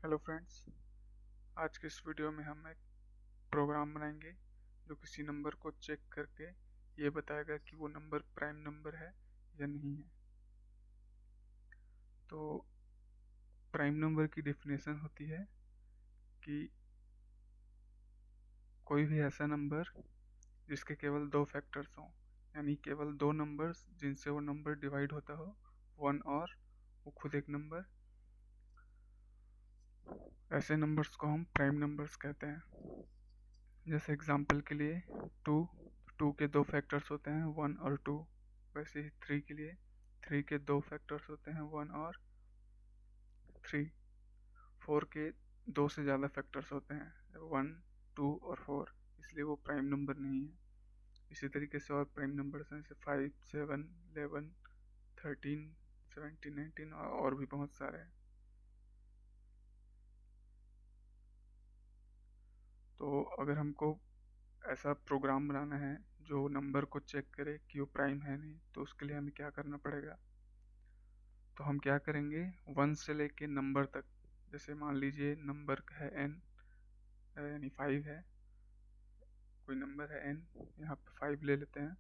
Hello friends, आज के इस वीडियो में हम एक प्रोग्राम बनाएंगे जो किसी नंबर को चेक करके ये बताएगा कि वो नंबर प्राइम नंबर है या नहीं है। तो प्राइम नंबर की डेफिनेशन होती है कि कोई भी ऐसा नंबर जिसके केवल दो फैक्टर्स हों, यानी केवल दो नंबर्स जिनसे वो नंबर डिवाइड होता हो, वन और वो खुद एक नंबर। ऐसे नंबर्स को हम प्राइम नंबर्स कहते हैं। जैसे एग्जांपल के लिए टू टू के दो फैक्टर्स होते हैं, वन और टू। वैसे ही थ्री के लिए थ्री के दो फैक्टर्स होते हैं, वन और थ्री। फोर के दो से ज़्यादा फैक्टर्स होते हैं, वन, टू और फोर, इसलिए वो प्राइम नंबर नहीं है। इसी तरीके से और प्राइम नंबर्स हैं, जैसे फाइव, सेवन, 11, 13, 17, 19 और भी बहुत सारे हैं। तो अगर हमको ऐसा प्रोग्राम बनाना है जो नंबर को चेक करे कि वो प्राइम है नहीं, तो उसके लिए हमें क्या करना पड़ेगा। तो हम क्या करेंगे, वन से लेके नंबर तक, जैसे मान लीजिए नंबर है n, यानी फाइव है, कोई नंबर है n, यहाँ पे फाइव ले लेते हैं।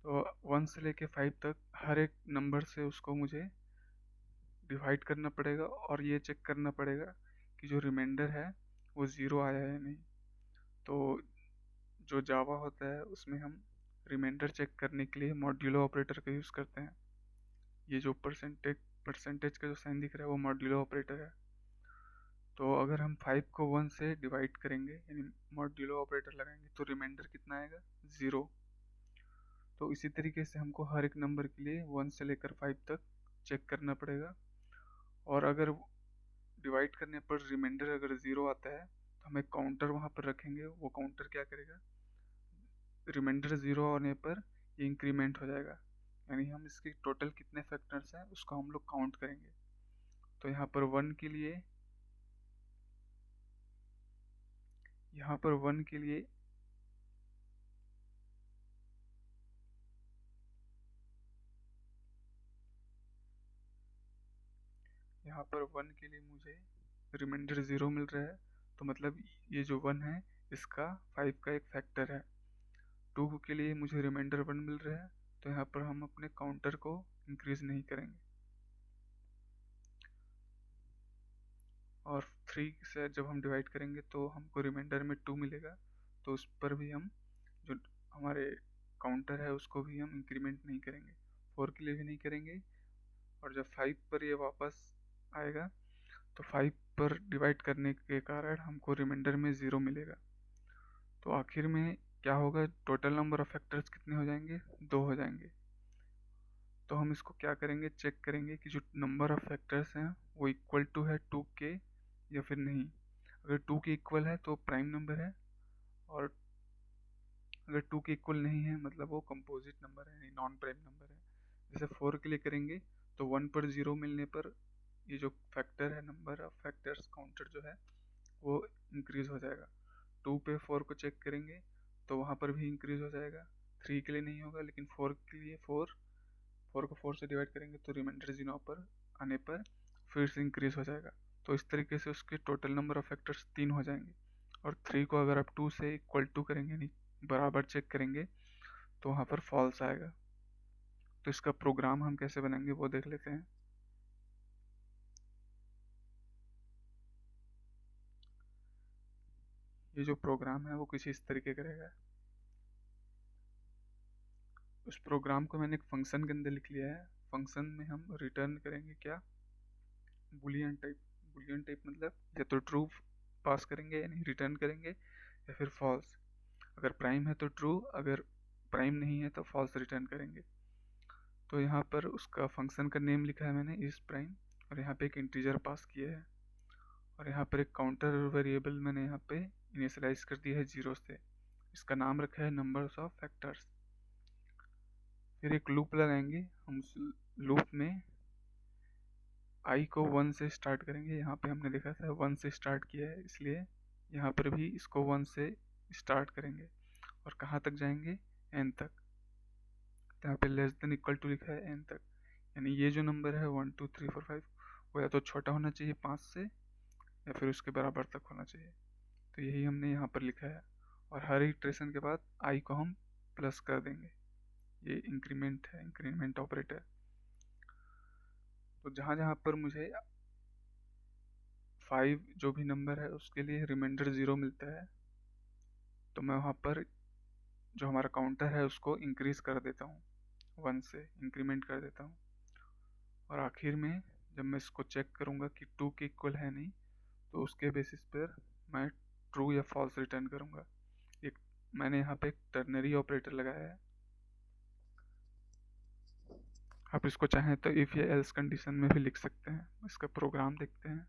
तो वन से लेके फाइव तक हर एक नंबर से उसको मुझे डिवाइड करना पड़ेगा और ये चेक करना पड़ेगा कि जो रिमाइंडर है वो ज़ीरो आया है या नहीं। तो जो जावा होता है उसमें हम रिमाइंडर चेक करने के लिए मॉड्यूलो ऑपरेटर का यूज़ करते हैं। ये जो परसेंटेज का जो साइन दिख रहा है वो मॉड्यूलो ऑपरेटर है। तो अगर हम 5 को 1 से डिवाइड करेंगे, यानी मॉड्यूलो ऑपरेटर लगाएंगे, तो रिमाइंडर कितना आएगा, ज़ीरो। तो इसी तरीके से हमको हर एक नंबर के लिए 1 से लेकर 5 तक चेक करना पड़ेगा। और अगर डिवाइड करने पर रिमाइंडर अगर ज़ीरो आता है तो हम एक काउंटर वहाँ पर रखेंगे। वो काउंटर क्या करेगा, रिमाइंडर ज़ीरो होने पर ये इंक्रीमेंट हो जाएगा, यानी हम इसके टोटल कितने फैक्टर्स हैं उसको हम लोग काउंट करेंगे। तो यहाँ पर वन के लिए यहाँ पर वन के लिए यहाँ पर वन के लिए मुझे रिमाइंडर ज़ीरो मिल रहा है, तो मतलब ये जो वन है इसका फाइव का एक फैक्टर है। टू के लिए मुझे रिमाइंडर वन मिल रहा है, तो यहाँ पर हम अपने काउंटर को इंक्रीज नहीं करेंगे। और थ्री से जब हम डिवाइड करेंगे तो हमको रिमाइंडर में टू मिलेगा, तो उस पर भी हम जो हमारे काउंटर है उसको भी हम इंक्रीमेंट नहीं करेंगे, फोर के लिए भी नहीं करेंगे। और जब फाइव पर ये वापस आएगा तो फाइव पर डिवाइड करने के कारण हमको रिमाइंडर में ज़ीरो मिलेगा। तो आखिर में क्या होगा, टोटल नंबर ऑफ फैक्टर्स कितने हो जाएंगे, दो हो जाएंगे। तो हम इसको क्या करेंगे, चेक करेंगे कि जो नंबर ऑफ फैक्टर्स हैं वो इक्वल टू है टू के या फिर नहीं। अगर टू के इक्वल है तो प्राइम नंबर है, और अगर टू के इक्वल नहीं है मतलब वो कंपोजिट नंबर है, नॉन प्राइम नंबर है। जैसे फोर के लिए करेंगे तो वन पर ज़ीरो मिलने पर ये जो फैक्टर है, नंबर ऑफ फैक्टर्स काउंटर जो है वो इंक्रीज हो जाएगा। टू पे फोर को चेक करेंगे तो वहाँ पर भी इंक्रीज हो जाएगा। थ्री के लिए नहीं होगा, लेकिन फोर के लिए फोर को फोर से डिवाइड करेंगे तो रिमाइंडर जीरो पर आने पर फिर से इंक्रीज हो जाएगा। तो इस तरीके से उसके टोटल नंबर ऑफ फैक्टर्स तीन हो जाएंगे। और थ्री को अगर आप टू से इक्वल टू करेंगे, यानी बराबर चेक करेंगे, तो वहाँ पर फॉल्स आएगा। तो इसका प्रोग्राम हम कैसे बनाएंगे वो देख लेते हैं। ये जो प्रोग्राम है वो कुछ इस तरीके का रहेगा। उस प्रोग्राम को मैंने एक फंक्शन के अंदर लिख लिया है। फंक्शन में हम रिटर्न करेंगे क्या, बुलियन टाइप। बुलियन टाइप मतलब या तो ट्रू पास करेंगे यानी रिटर्न करेंगे, या फिर फॉल्स। अगर प्राइम है तो ट्रू, अगर प्राइम नहीं है तो फॉल्स रिटर्न करेंगे। तो यहाँ पर उसका फंक्शन का नेम लिखा है मैंने, इस प्राइम, और यहाँ पे एक इंटीजर पास किया है, और यहाँ पर एक काउंटर वेरिएबल मैंने यहाँ पे इनिशियलाइज कर दिया है जीरो से। इसका नाम रखा है नंबर्स ऑफ फैक्टर्स। फिर एक लूप लगाएंगे हम। उस लूप में आई को वन से स्टार्ट करेंगे। यहाँ पे हमने देखा था वन से स्टार्ट किया है, इसलिए यहाँ पर भी इसको वन से स्टार्ट करेंगे। और कहाँ तक जाएंगे, एन तक। तो यहाँ पे लेस देन इक्वल टू लिखा है एन तक, यानी ये जो नंबर है 1 2 3 4 5 वो या तो छोटा होना चाहिए 5 से, या फिर उसके बराबर तक होना चाहिए। तो यही हमने यहाँ पर लिखा है, और हर इटरेशन के बाद i को हम प्लस कर देंगे। ये इंक्रीमेंट है, इंक्रीमेंट ऑपरेटर। तो जहाँ जहाँ पर मुझे 5 जो भी नंबर है उसके लिए रिमाइंडर 0 मिलता है, तो मैं वहाँ पर जो हमारा काउंटर है उसको इंक्रीज कर देता हूँ, 1 से इंक्रीमेंट कर देता हूँ। और आखिर में जब मैं इसको चेक करूँगा कि 2 के इक्वल है नहीं, तो उसके बेसिस पर मैं ट्रू या फॉल्स रिटर्न करूँगा। एक मैंने यहाँ पे एक टर्नरी ऑपरेटर लगाया है। आप इसको चाहें तो इफ या एल्स कंडीशन में भी लिख सकते हैं। इसका प्रोग्राम देखते हैं।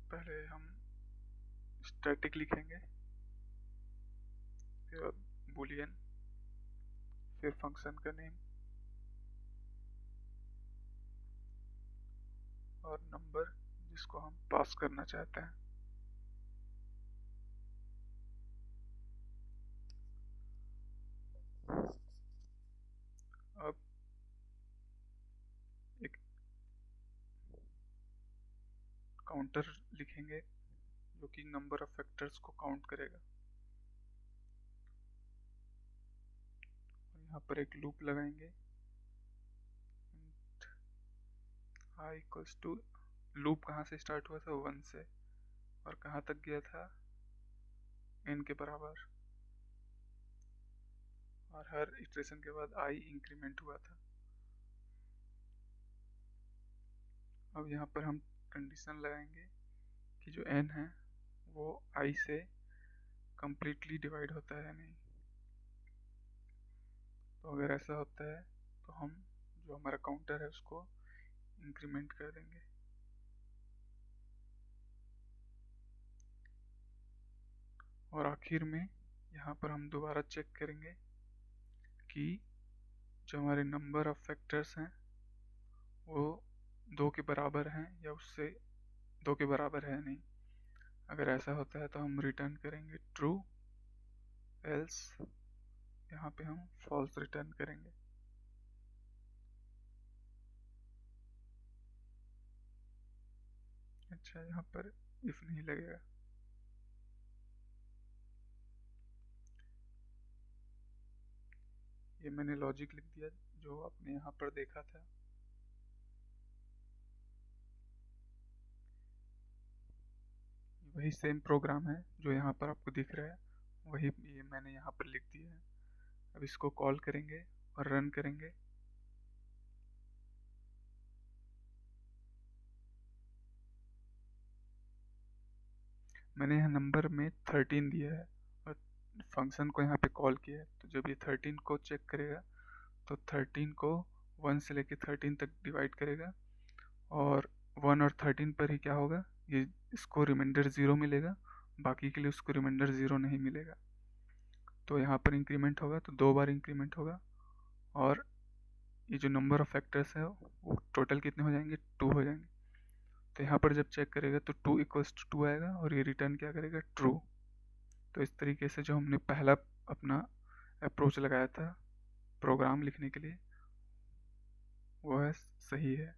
पहले हम स्टैटिक लिखेंगे, फिर बूलियन, फिर फंक्शन का नेम और नंबर जिसको हम पास करना चाहते हैं। अब एक काउंटर लिखेंगे जो कि नंबर ऑफ फैक्टर्स को काउंट करेगा। और यहाँ पर एक लूप लगाएंगे, i इक्वल्स टू, लूप कहाँ से स्टार्ट हुआ था, 1 से, और कहाँ तक गया था, n के बराबर, और हर इटरेशन के बाद i इंक्रीमेंट हुआ था। अब यहाँ पर हम कंडीशन लगाएंगे कि जो n है वो i से कंप्लीटली डिवाइड होता है नहीं। तो अगर ऐसा होता है तो हम जो हमारा काउंटर है उसको इंक्रीमेंट कर देंगे। और आखिर में यहाँ पर हम दोबारा चेक करेंगे कि जो हमारे नंबर ऑफ फैक्टर्स हैं वो 2 के बराबर हैं या उससे 2 के बराबर है नहीं। अगर ऐसा होता है तो हम रिटर्न करेंगे ट्रू, एल्स यहाँ पे हम फॉल्स रिटर्न करेंगे। अच्छा, यहाँ पर इफ नहीं लगेगा। ये मैंने लॉजिक लिख दिया जो आपने यहाँ पर देखा था। वही सेम प्रोग्राम है जो यहाँ पर आपको दिख रहा है, वही ये मैंने यहाँ पर लिख दिया है। अब इसको कॉल करेंगे और रन करेंगे। मैंने यहाँ नंबर में 13 दिया है और फंक्शन को यहाँ पे कॉल किया है, तो जब ये 13 को चेक करेगा तो 13 को 1 से लेके 13 तक डिवाइड करेगा, और 1 और 13 पर ही क्या होगा, ये इसको रिमाइंडर 0 मिलेगा, बाकी के लिए उसको रिमाइंडर 0 नहीं मिलेगा। तो यहाँ पर इंक्रीमेंट होगा तो 2 बार इंक्रीमेंट होगा, और ये जो नंबर ऑफ फैक्टर्स है वो टोटल कितने हो जाएंगे, 2 हो जाएंगे। तो यहाँ पर जब चेक करेगा तो 2 इक्वल्स टू 2 आएगा और ये रिटर्न क्या करेगा, ट्रू। तो इस तरीके से जो हमने पहला अपना अप्रोच लगाया था प्रोग्राम लिखने के लिए वो है सही है।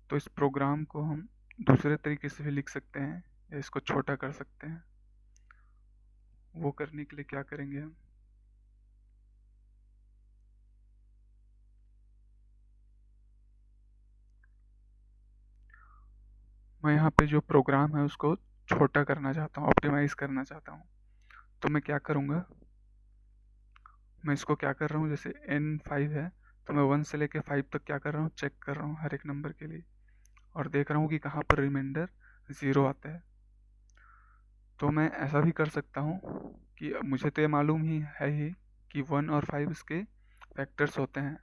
तो इस प्रोग्राम को हम दूसरे तरीके से भी लिख सकते हैं या इसको छोटा कर सकते हैं। वो करने के लिए क्या करेंगे, हम मैं यहाँ पे जो प्रोग्राम है उसको छोटा करना चाहता हूँ, ऑप्टिमाइज करना चाहता हूँ। तो मैं क्या करूँगा, मैं इसको क्या कर रहा हूँ, जैसे n5 है तो मैं 1 से लेके 5 तक क्या कर रहा हूँ, चेक कर रहा हूँ हर एक नंबर के लिए, और देख रहा हूँ कि कहाँ पर रिमाइंडर 0 आता है। तो मैं ऐसा भी कर सकता हूँ कि मुझे तो ये मालूम ही है ही कि 1 और 5 इसके फैक्टर्स होते हैं,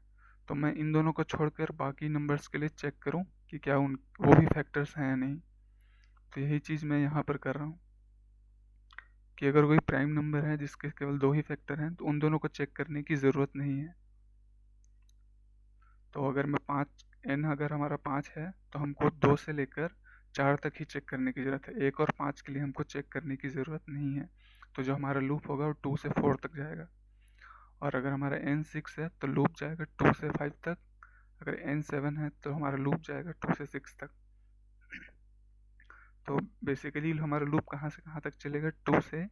तो मैं इन दोनों को छोड़कर बाकी नंबर्स के लिए चेक करूँ कि क्या वो भी फैक्टर्स हैं या नहीं। तो यही चीज़ मैं यहाँ पर कर रहा हूँ। कि अगर कोई प्राइम नंबर है जिसके केवल 2 ही फैक्टर हैं तो उन दोनों को चेक करने की ज़रूरत नहीं है। तो अगर मैं 5 n अगर हमारा 5 है तो हमको 2 से लेकर 4 तक ही चेक करने की ज़रूरत है। 1 और 5 के लिए हमको चेक करने की ज़रूरत नहीं है। तो जो हमारा लूप होगा वो 2 से 4 तक जाएगा। और अगर हमारा n 6 है तो लूप जाएगा 2 से 5 तक। अगर n 7 है तो हमारा लूप जाएगा 2 से 6 तक। तो बेसिकली हमारा लूप कहाँ से कहाँ तक चलेगा, 2 से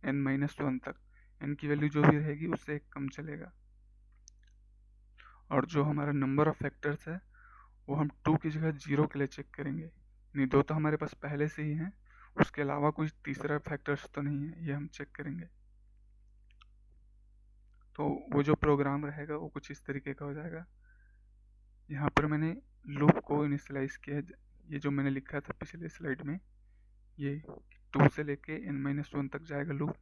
n-1 तक। n की वैल्यू जो भी रहेगी उससे एक कम चलेगा। और जो हमारा नंबर ऑफ फैक्टर्स है वो हम 2 की जगह 0 के लिए चेक करेंगे। नहीं, 2 तो हमारे पास पहले से ही हैं, उसके अलावा कोई तीसरा फैक्टर्स तो नहीं है, ये हम चेक करेंगे। तो वो जो प्रोग्राम रहेगा वो कुछ इस तरीके का हो जाएगा। यहाँ पर मैंने लूप को इनिशियलाइज किया है, ये जो मैंने लिखा था पिछले स्लाइड में, ये 2 से लेके n-1 तक जाएगा लूप,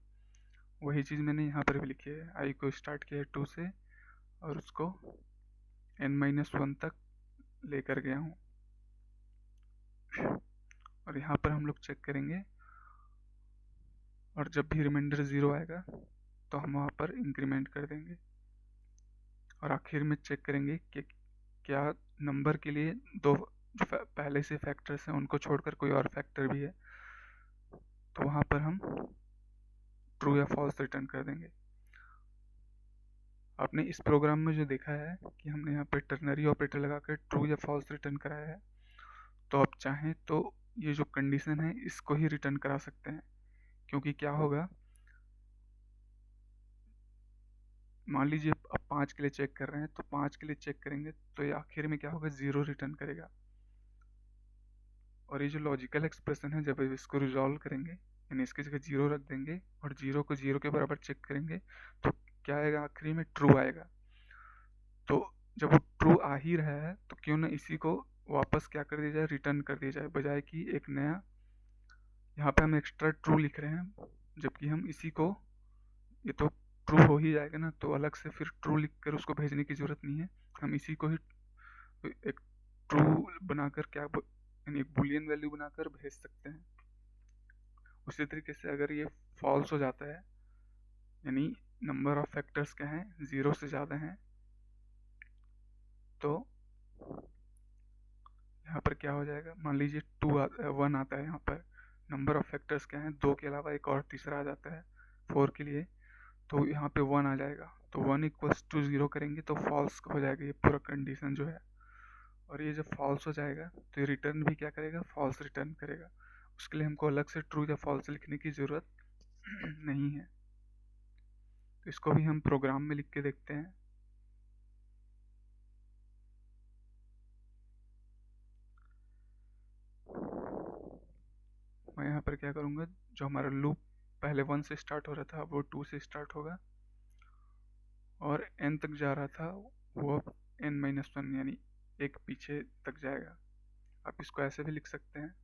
वही चीज़ मैंने यहाँ पर भी लिखी है। आई को स्टार्ट किया है 2 से और उसको n-1 तक लेकर गया हूँ। और यहाँ पर हम लोग चेक करेंगे और जब भी रिमाइंडर 0 आएगा तो हम वहाँ पर इंक्रीमेंट कर देंगे। और आखिर में चेक करेंगे कि क्या नंबर के लिए दो जो पहले से फैक्टर्स हैं उनको छोड़कर कोई और फैक्टर भी है, तो वहाँ पर हम ट्रू या फॉल्स रिटर्न कर देंगे। आपने इस प्रोग्राम में जो देखा है कि हमने यहाँ पे टर्नरी ऑपरेटर लगाकर ट्रू या फॉल्स रिटर्न कराया है, तो आप चाहें तो ये जो कंडीशन है इसको ही रिटर्न करा सकते हैं। क्योंकि क्या होगा, मान लीजिए आप 5 के लिए चेक कर रहे हैं, तो 5 के लिए चेक करेंगे तो ये आखिर में क्या होगा, 0 रिटर्न करेगा। और ये जो लॉजिकल एक्सप्रेशन है, जब इसको रिजॉल्व करेंगे यानी इसकी जगह 0 रख देंगे और 0 को 0 के बराबर चेक करेंगे तो क्या आएगा, आखिरी में ट्रू आएगा। तो जब वो ट्रू आ ही रहा है तो क्यों ना इसी को वापस क्या कर दिया जाए, रिटर्न कर दिया जाए, बजाय कि एक नया यहाँ पे हम एक्स्ट्रा ट्रू लिख रहे हैं, जबकि हम इसी को, ये तो ट्रू हो ही जाएगा ना, तो अलग से फिर ट्रू लिख कर उसको भेजने की ज़रूरत नहीं है। हम इसी को ही एक ट्रू बनाकर क्या यानी एक बुलियन वैल्यू बनाकर भेज सकते हैं। उसी तरीके से अगर ये फॉल्स हो जाता है यानी नंबर ऑफ फैक्टर्स क्या हैं, 0 से ज़्यादा हैं, तो यहाँ पर क्या हो जाएगा, मान लीजिए 1 आता है, यहाँ पर नंबर ऑफ फैक्टर्स क्या हैं, 2 के अलावा एक और तीसरा आ जाता है 4 के लिए, तो यहाँ पे 1 आ जाएगा। तो 1 इक्वल्स टू 0 करेंगे तो फॉल्स हो जाएगा ये पूरा कंडीशन जो है। और ये जब फॉल्स हो जाएगा तो ये रिटर्न भी क्या करेगा, फॉल्स रिटर्न करेगा। उसके लिए हमको अलग से ट्रू या फॉल्स लिखने की ज़रूरत नहीं है। तो इसको भी हम प्रोग्राम में लिख के देखते हैं। मैं यहाँ पर क्या करूँगा, जो हमारा लूप पहले 1 से स्टार्ट हो रहा था वो 2 से स्टार्ट होगा, और n तक जा रहा था वो n-1 यानी एक पीछे तक जाएगा। आप इसको ऐसे भी लिख सकते हैं।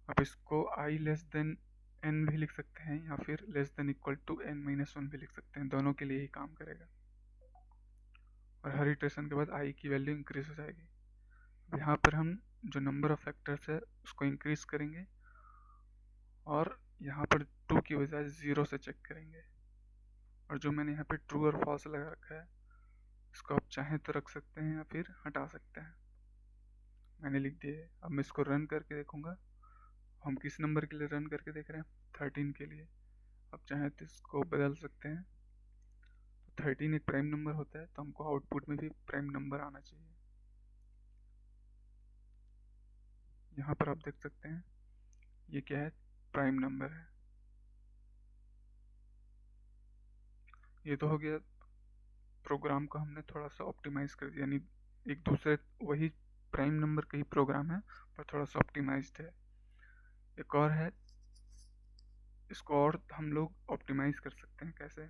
आप इसको i लेस देन n भी लिख सकते हैं, या फिर less than equal to n-1 भी लिख सकते हैं, दोनों के लिए ही काम करेगा। और हर इटरेशन के बाद i की वैल्यू इंक्रीज हो जाएगी। यहाँ पर हम जो नंबर ऑफ फैक्टर्स है उसको इंक्रीज करेंगे और यहाँ पर 2 की बजाय 0 से चेक करेंगे। और जो मैंने यहाँ पे ट्रू और फॉल्स लगा रखा है इसको आप चाहें तो रख सकते हैं या फिर हटा सकते हैं। मैंने लिख दिया है। अब मैं इसको रन करके देखूंगा। हम किस नंबर के लिए रन करके देख रहे हैं, 13 के लिए। आप चाहें तो इसको बदल सकते हैं। तो 13 एक प्राइम नंबर होता है, तो हमको आउटपुट में भी प्राइम नंबर आना चाहिए। यहाँ पर आप देख सकते हैं ये क्या है, प्राइम नंबर है। ये तो हो गया, प्रोग्राम को हमने थोड़ा सा ऑप्टिमाइज कर दिया, यानी एक दूसरे वही प्राइम नंबर का ही प्रोग्राम है पर थोड़ा सा ऑप्टिमाइज्ड है। एक और है, इसको और हम लोग ऑप्टिमाइज कर सकते हैं। कैसे,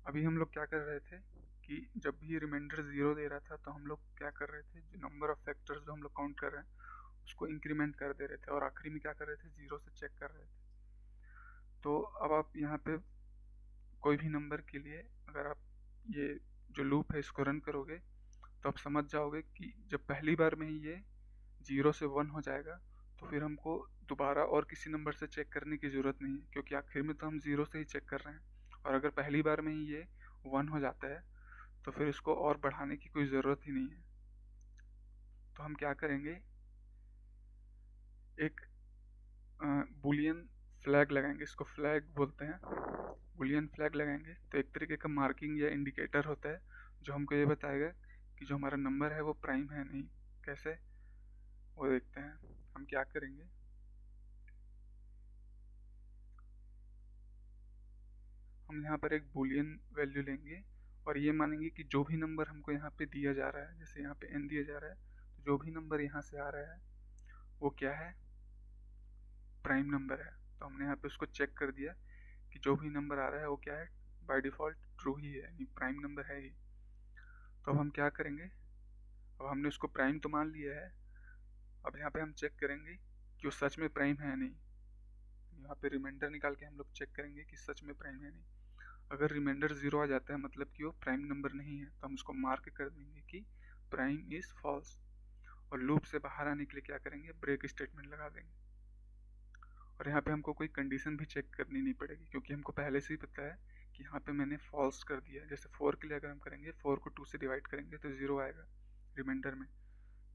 अभी हम लोग क्या कर रहे थे कि जब भी रिमाइंडर 0 दे रहा था तो हम लोग क्या कर रहे थे, जो नंबर ऑफ फैक्टर्स जो हम लोग काउंट कर रहे हैं उसको इंक्रीमेंट कर दे रहे थे, और आखिरी में क्या कर रहे थे, 0 से चेक कर रहे थे। तो अब आप यहाँ पे कोई भी नंबर के लिए अगर आप ये जो लूप है इसको रन करोगे तो आप समझ जाओगे कि जब पहली बार में ही ये 0 से 1 हो जाएगा तो फिर हमको दोबारा और किसी नंबर से चेक करने की ज़रूरत नहीं है, क्योंकि आखिर में तो हम 0 से ही चेक कर रहे हैं। और अगर पहली बार में ही ये 1 हो जाता है तो फिर इसको और बढ़ाने की कोई ज़रूरत ही नहीं है। तो हम क्या करेंगे, एक बुलियन फ्लैग लगाएंगे, इसको फ्लैग बोलते हैं। बुलियन फ्लैग लगाएंगे तो एक तरीके का मार्किंग या इंडिकेटर होता है जो हमको ये बताएगा कि जो हमारा नंबर है वो प्राइम है नहीं। कैसे, वो देखते हैं। हम क्या करेंगे, हम यहाँ पर एक बुलियन वैल्यू लेंगे और ये मानेंगे कि जो भी नंबर हमको यहाँ पे दिया जा रहा है, जैसे यहाँ पे n दिया जा रहा है, तो जो भी नंबर यहाँ से आ रहा है वो क्या है, प्राइम नंबर है। तो हमने यहाँ पे उसको चेक कर दिया कि जो भी नंबर आ रहा है वो क्या है, बाय डिफ़ॉल्ट ट्रू ही है, यानी प्राइम नंबर है ही। तो अब हम क्या करेंगे, अब हमने उसको प्राइम तो मान लिया है, अब यहाँ पे हम चेक करेंगे कि वो सच में प्राइम है या नहीं। यहाँ पे रिमाइंडर निकाल के हम लोग चेक करेंगे कि सच में प्राइम है नहीं। अगर रिमाइंडर 0 आ जाता है मतलब कि वो प्राइम नंबर नहीं है, तो हम उसको मार्क कर देंगे कि प्राइम इज़ फॉल्स। और लूप से बाहर आने के लिए क्या करेंगे, ब्रेक स्टेटमेंट लगा देंगे। और यहाँ पे हमको कोई कंडीशन भी चेक करनी नहीं पड़ेगी, क्योंकि हमको पहले से ही पता है कि यहाँ पे मैंने फॉल्स कर दिया है। जैसे 4 के लिए अगर हम करेंगे, 4 को 2 से डिवाइड करेंगे तो 0 आएगा रिमाइंडर में।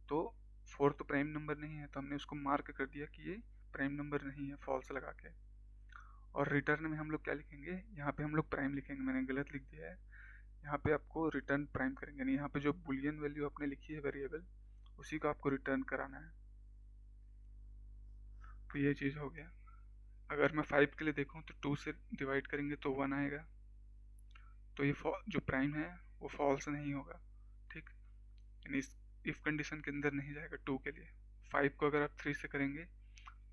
तो 4 तो प्राइम नंबर नहीं है, तो हमने उसको मार्क कर दिया कि ये प्राइम नंबर नहीं है, फॉल्स लगा के। और रिटर्न में हम लोग क्या लिखेंगे, यहाँ पे हम लोग प्राइम लिखेंगे, मैंने गलत लिख दिया है। यहाँ पे आपको रिटर्न प्राइम करेंगे, यानी यहाँ पे जो बुलियन वैल्यू आपने लिखी है वेरिएबल, उसी को आपको रिटर्न कराना है। तो ये चीज़ हो गया। अगर मैं 5 के लिए देखूँ तो 2 से डिवाइड करेंगे तो 1 आएगा, तो ये जो प्राइम है वो फॉल्स नहीं होगा, ठीक। यानी इस इफ कंडीशन के अंदर नहीं जाएगा 2 के लिए। 5 को अगर आप 3 से करेंगे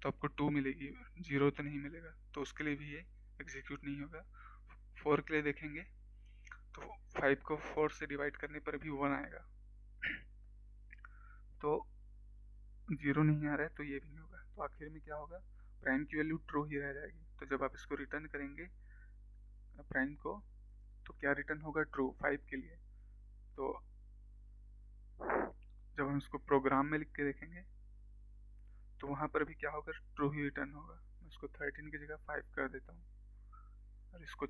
तो आपको 2 मिलेगी, 0 तो नहीं मिलेगा, तो उसके लिए भी ये एग्जीक्यूट नहीं होगा। 4 के लिए देखेंगे तो 5 को 4 से डिवाइड करने पर भी 1 आएगा, तो 0 नहीं आ रहा है, तो ये भी नहीं होगा। तो आखिर में क्या होगा, प्राइम की वैल्यू ट्रू ही रह जाएगी। तो जब आप इसको रिटर्न करेंगे प्राइम को, तो क्या रिटर्न होगा, ट्रू 5 के लिए। तो जब हम इसको प्रोग्राम में लिख के देखेंगे तो वहाँ पर भी क्या होगा, ट्रू ही रिटर्न होगा। मैं इसको 13 की जगह 5 कर देता हूँ, और इसको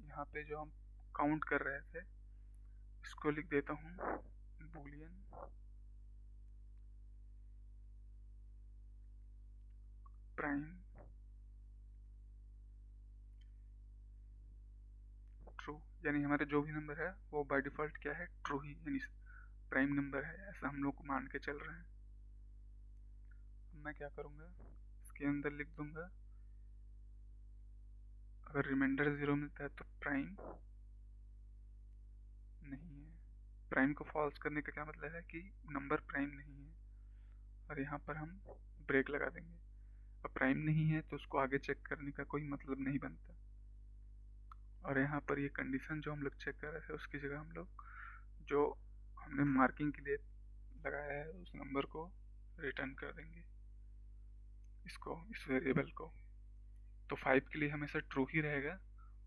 यहाँ पे जो हम काउंट कर रहे थे इसको लिख देता हूँ बूलियन प्राइम ट्रू, यानी हमारे जो भी नंबर है वो बाय डिफ़ॉल्ट क्या है, ट्रू ही, यानी प्राइम नंबर है, ऐसा हम लोग मान के चल रहे हैं। मैं क्या करूँगा, इसके अंदर लिख दूंगा अगर रिमाइंडर 0 मिलता है तो प्राइम नहीं है। प्राइम को फॉल्स करने का क्या मतलब है कि नंबर प्राइम नहीं है, और यहाँ पर हम ब्रेक लगा देंगे। अब प्राइम नहीं है तो उसको आगे चेक करने का कोई मतलब नहीं बनता। और यहाँ पर ये कंडीशन जो हम लोग चेक कर रहे थे उसकी जगह हम लोग जो हमने मार्किंग के लिए लगाया है उस नंबर को रिटर्न कर देंगे, इसको, इस वेरिएबल को। तो 5 के लिए हमेशा ट्रू ही रहेगा,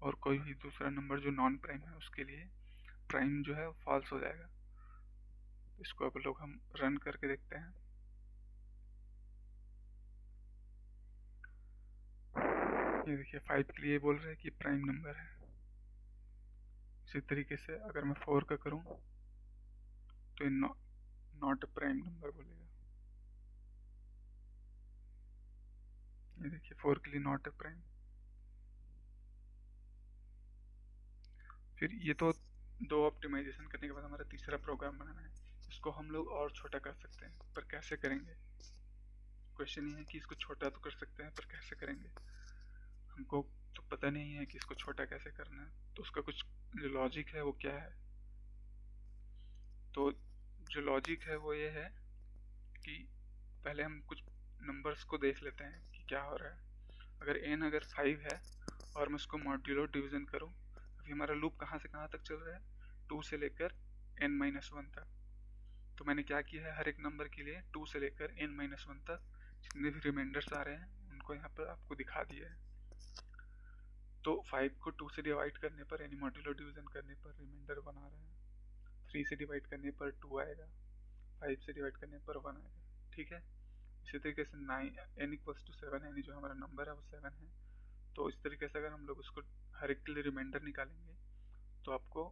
और कोई भी दूसरा नंबर जो नॉन प्राइम है उसके लिए प्राइम जो है फॉल्स हो जाएगा। इसको अब लोग हम रन करके देखते हैं। ये देखिए 5 के लिए बोल रहे हैं कि प्राइम नंबर है। इसी तरीके से अगर मैं 4 का करूं तो ये नॉट प्राइम नंबर बोलेगा। ये देखिए 4 के लिए नॉट प्राइम। फिर ये तो दो ऑप्टिमाइजेशन करने के बाद हमारा तीसरा प्रोग्राम बनाना है। इसको हम लोग और छोटा कर सकते हैं, पर कैसे करेंगे, क्वेश्चन ये है कि इसको छोटा तो कर सकते हैं पर कैसे करेंगे। हमको तो पता नहीं है कि इसको छोटा कैसे करना है, तो उसका कुछ जो लॉजिक है वो क्या है। तो जो लॉजिक है वो ये है कि पहले हम कुछ नंबर्स को देख लेते हैं कि क्या हो रहा है। अगर n अगर 5 है और मैं उसको मॉड्यूलो डिवीज़न करूँ, अभी हमारा लूप कहाँ से कहाँ तक चल रहा है, 2 से लेकर n-1 तक। तो मैंने क्या किया है, हर एक नंबर के लिए 2 से लेकर n-1 तक जितने भी रिमाइंडर्स आ रहे हैं उनको यहाँ पर आपको दिखा दिया है। तो 5 को 2 से डिवाइड करने पर यानी मॉड्यूलो डिवीजन करने पर रिमाइंडर 1 आ रहा है, 3 से डिवाइड करने पर 2 आएगा, 5 से डिवाइड करने पर 1 आएगा। ठीक है, इसी तरीके से n इक्वल्स टू 7 यानी जो हमारा नंबर है वो 7 है। तो इस तरीके से अगर हम लोग उसको हर एक के लिए रिमाइंडर निकालेंगे तो आपको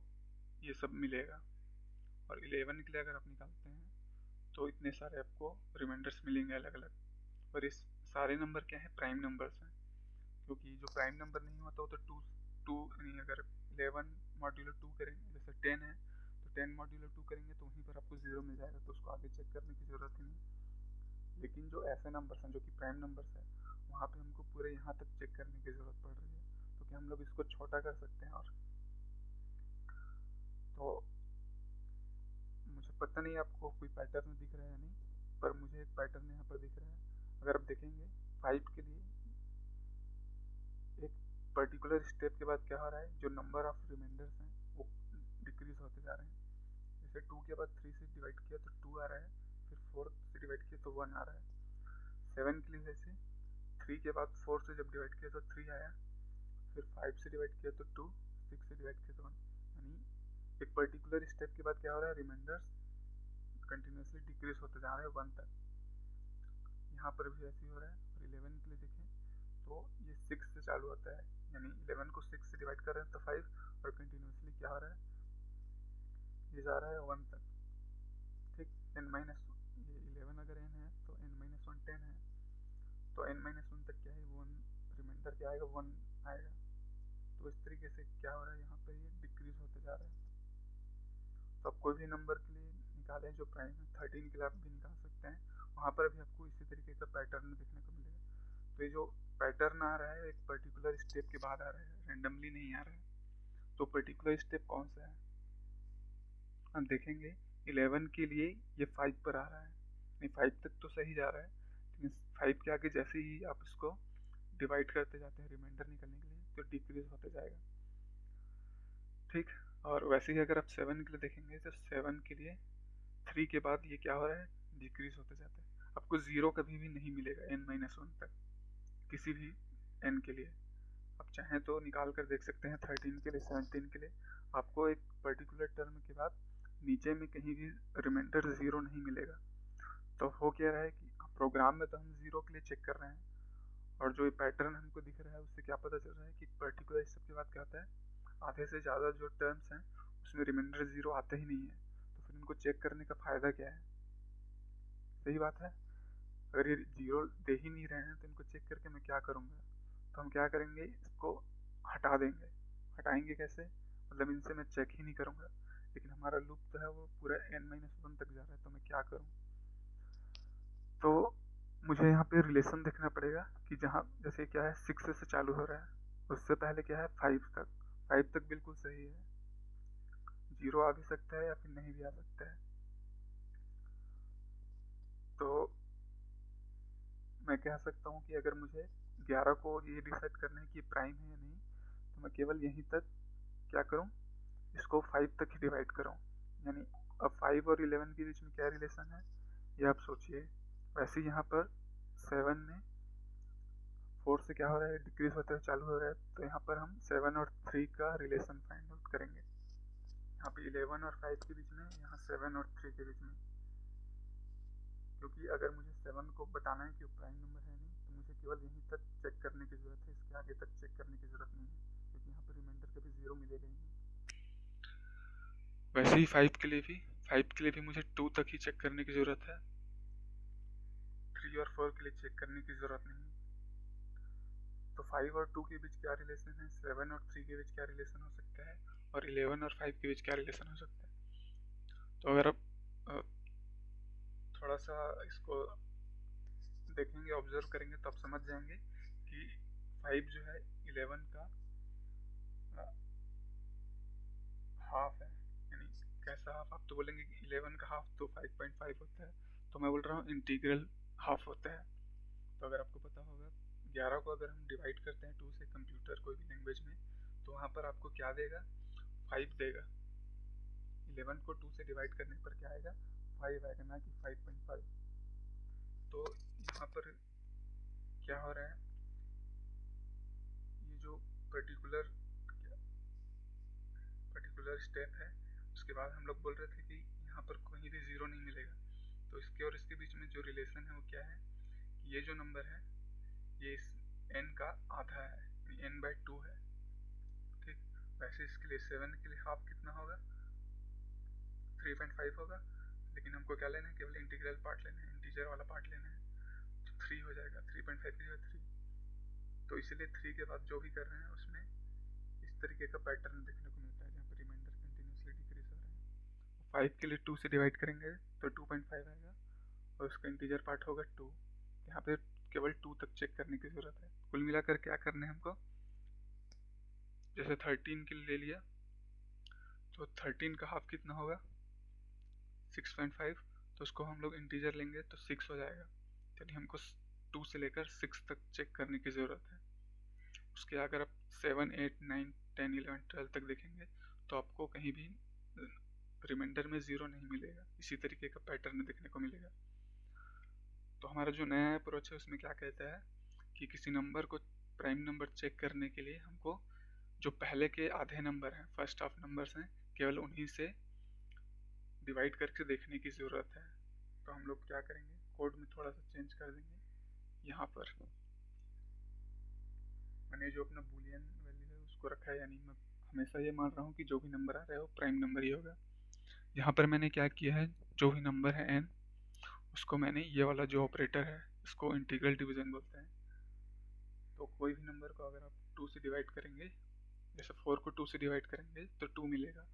ये सब मिलेगा। और 11 के लिए अगर आप निकालते हैं तो इतने सारे आपको रिमाइंडर्स मिलेंगे अलग अलग। और इस सारे नंबर क्या है, प्राइम नंबर्स हैं, क्योंकि जो प्राइम नंबर नहीं होता वो तो टू नहीं, अगर 11 मॉड्यूलो 2 करेंगे, जैसे 10 है तो 10 मॉड्यूलो 2 करेंगे तो वहीं पर आपको 0 मिल जाएगा, तो उसको आगे चेक करने की ज़रूरत ही नहीं। लेकिन जो ऐसे नंबर्स हैं जो कि प्राइम नंबर्स है, वहाँ पे हमको पूरे यहाँ तक चेक करने की ज़रूरत पड़ रही है, तो क्या हम लोग इसको छोटा कर सकते हैं। और तो मुझे पता नहीं आपको कोई पैटर्न दिख रहा है या नहीं, पर मुझे एक पैटर्न यहाँ पर दिख रहा है। अगर आप देखेंगे 5 के लिए एक पर्टिकुलर स्टेप के बाद क्या हो रहा है, जो नंबर ऑफ रिमाइंडर्स हैं वो डिक्रीज होते जा रहे हैं। जैसे 2 के बाद 3 से डिवाइड किया तो 2 आ रहा है, फिर 4 से डिवाइड किया तो 1 आ रहा है। 7 के लिए जैसे 3 के बाद 4 से जब डिवाइड किया तो 3 आया, फिर 5 से डिवाइड किया तो 2, 6 से डिवाइड किया तो 1। यानी एक पर्टिकुलर स्टेप के बाद क्या हो रहा है, रिमाइंडर्स कंटिन्यूसली डिक्रीज होते जा रहे हैं 1 तक। यहाँ पर भी ऐसे ही हो रहा है। और 11 के लिए देखें तो ये 6 से चालू होता है, यानी 11 को 6 से डिवाइड कर रहे हैं तो 5, और कंटिन्यूसली क्या हो रहा है, ये जा रहा है 1 तक। ठीक, n माइनस ये 11 अगर n है तो n माइनस 1 10 है, तो n माइनस 1 तक क्या है, 1 रिमाइंडर क्या आएगा, 1 आएगा। तो इस तरीके से क्या हो रहा है, यहाँ पर ये डिक्रीज होते जा रहा है। तो आप कोई भी नंबर के लिए निकालें जो प्राइम है, 13 के लिए आप भी निकाल सकते हैं, वहाँ पर भी आपको इसी तरीके का पैटर्न देखने को मिलेगा। तो ये जो पैटर्न आ रहा है एक पर्टिकुलर स्टेप के बाद आ रहा है, रैंडमली नहीं आ रहा है। तो पर्टिकुलर स्टेप कौन सा है, हम देखेंगे 11 के लिए ये 5 पर आ रहा है, नहीं 5 तक तो सही जा रहा है, लेकिन 5 के आगे जैसे ही आप इसको डिवाइड करते जाते हैं रिमाइंडर निकलने के लिए तो डिक्रीज होते जाएगा। ठीक, और वैसे ही अगर आप 7 के लिए देखेंगे तो 7 के लिए 3 के बाद ये क्या हो रहा है, डिक्रीज होते जाता है। आपको 0 कभी भी नहीं मिलेगा n माइनस 1 तक किसी भी n के लिए। आप चाहें तो निकाल कर देख सकते हैं 13 के लिए, 17 के लिए, आपको एक पर्टिकुलर टर्म के बाद नीचे में कहीं भी रिमाइंडर 0 नहीं मिलेगा। तो हो क्या रहा है कि प्रोग्राम में तो हम 0 के लिए चेक कर रहे हैं, और जो ये पैटर्न हमको दिख रहा है उससे क्या पता चल रहा है कि पर्टिकुलर स्टेप के बाद क्या होता है, आधे से ज़्यादा जो टर्म्स हैं उसमें रिमाइंडर 0 आता ही नहीं है। तो फिर इनको चेक करने का फ़ायदा क्या है, सही बात है। अगर ये 0 दे ही नहीं रहे हैं तो इनको चेक करके मैं क्या करूँगा, तो हम क्या करेंगे, इसको हटा देंगे। हटाएंगे कैसे, मतलब इनसे मैं चेक ही नहीं करूँगा, लेकिन हमारा लूप तो है वो पूरा n-1 तक जा रहा है, तो मैं क्या करूँ। तो मुझे यहाँ पे रिलेशन देखना पड़ेगा कि जहाँ जैसे क्या है 6 से चालू हो रहा है, उससे पहले क्या है 5 तक, 5 तक बिल्कुल सही है, 0 आ भी सकता है या फिर नहीं भी आ सकता है। तो मैं कह सकता हूँ कि अगर मुझे 11 को ये डिसाइड करना है कि प्राइम है या नहीं, तो मैं केवल यहीं तक क्या करूँ, इसको 5 तक ही डिवाइड करूँ। यानी अब 5 और 11 के बीच में क्या रिलेशन है ये आप सोचिए। वैसे यहाँ पर 7 में 4 से क्या हो रहा है, डिक्रीज होते हुए चालू हो रहा है, तो यहाँ पर हम 7 और 3 का रिलेशन फाइंड आउट करेंगे। यहाँ पे 11 और 5 के बीच में, यहाँ 7 और 3 के बीच में, क्योंकि अगर मुझे 7 को बताना है कि वो प्राइम नंबर है नहीं, तो मुझे केवल यहीं तक चेक करने की ज़रूरत है, इसके आगे तक चेक करने की ज़रूरत नहीं है, क्योंकि यहाँ पर रिमाइंडर कभी 0 मिलेगा ही नहीं। वैसे ही 5 के लिए भी मुझे 2 तक ही चेक करने की ज़रूरत है, 3 और 4 के लिए चेक करने की ज़रूरत नहीं। तो 5 और 2 के बीच क्या रिलेशन है, 7 और 3 के बीच क्या रिलेशन हो सकता है, और 11 और 5 के बीच क्या रिलेशन हो सकता है। तो अगर आप थोड़ा सा इसको देखेंगे, ऑब्जर्व करेंगे, तो आप समझ जाएंगे कि 5 जो है 11 का हाफ है। यानी कैसा हाफ, आप तो बोलेंगे कि 11 का हाफ तो 5.5 होता है, तो मैं बोल रहा हूँ इंटीग्रल हाफ होता है। तो अगर आपको पता होगा 11 को अगर हम डिवाइड करते हैं 2 से, कंप्यूटर कोई भी लैंग्वेज में, तो वहाँ पर आपको क्या देगा, 5 देगा। 11 को 2 से डिवाइड करने पर क्या आएगा, 5 आएगा, ना कि 5.5। तो यहाँ पर क्या हो रहा है, ये जो पर्टिकुलर स्टेप है। उसके बाद हम लोग बोल रहे थे कि यहाँ पर कहीं भी ज़ीरो नहीं मिलेगा, तो इसके और इसके बीच में जो रिलेशन है वो क्या है कि ये जो नंबर है ये इस n का आधा है, n/2 है। ठीक, वैसे इसके लिए 7 के लिए हाफ कितना होगा, 3.5 होगा, लेकिन हमको क्या लेना है, केवल इंटीग्रल पार्ट लेना है, इंटीजर वाला पार्ट लेना है, तो 3 हो जाएगा, 3.5 की जगह 3। तो इसीलिए 3 के बाद जो भी कर रहे हैं उसमें इस तरीके का पैटर्न देखने को मिलता है जहाँ पर रिमाइंडर कंटिन्यूसली डिक्रीज हो रहे हैं। 5 के लिए 2 से डिवाइड करेंगे तो 2.5 आएगा और उसका इंटीजर पार्ट होगा 2। यहाँ पे केवल 2 तक चेक करने की जरूरत है। कुल मिलाकर क्या करना है हमको, जैसे 13 के लिए ले लिया तो 13 का हाफ कितना होगा 6.5, तो उसको हम लोग इंटीजर लेंगे तो 6 हो जाएगा, यानी हमको 2 से लेकर 6 तक चेक करने की ज़रूरत है। उसके अगर आप 7, 8, 9, 10, 11, 12 तक देखेंगे तो आपको कहीं भी रिमाइंडर में ज़ीरो नहीं मिलेगा, इसी तरीके का पैटर्न देखने को मिलेगा। तो हमारा जो नया अप्रोच है उसमें क्या कहता है कि किसी नंबर को प्राइम नंबर चेक करने के लिए हमको जो पहले के आधे नंबर हैं, फर्स्ट हाफ नंबर्स हैं, केवल उन्हीं से डिवाइड करके देखने की ज़रूरत है। तो हम लोग क्या करेंगे, कोड में थोड़ा सा चेंज कर देंगे। यहाँ पर मैंने जो अपना बूलियन वैल्यू है उसको रखा है, यानी मैं हमेशा ये मान रहा हूँ कि जो भी नंबर आ रहा है वो प्राइम नंबर ही होगा। यहाँ पर मैंने क्या किया है, जो भी नंबर है n, उसको मैंने ये वाला जो ऑपरेटर है इसको इंटीग्रल डिवीजन बोलते हैं। तो कोई भी नंबर को अगर आप 2 से डिवाइड करेंगे, जैसे 4 को 2 से डिवाइड करेंगे तो 2 मिलेगा,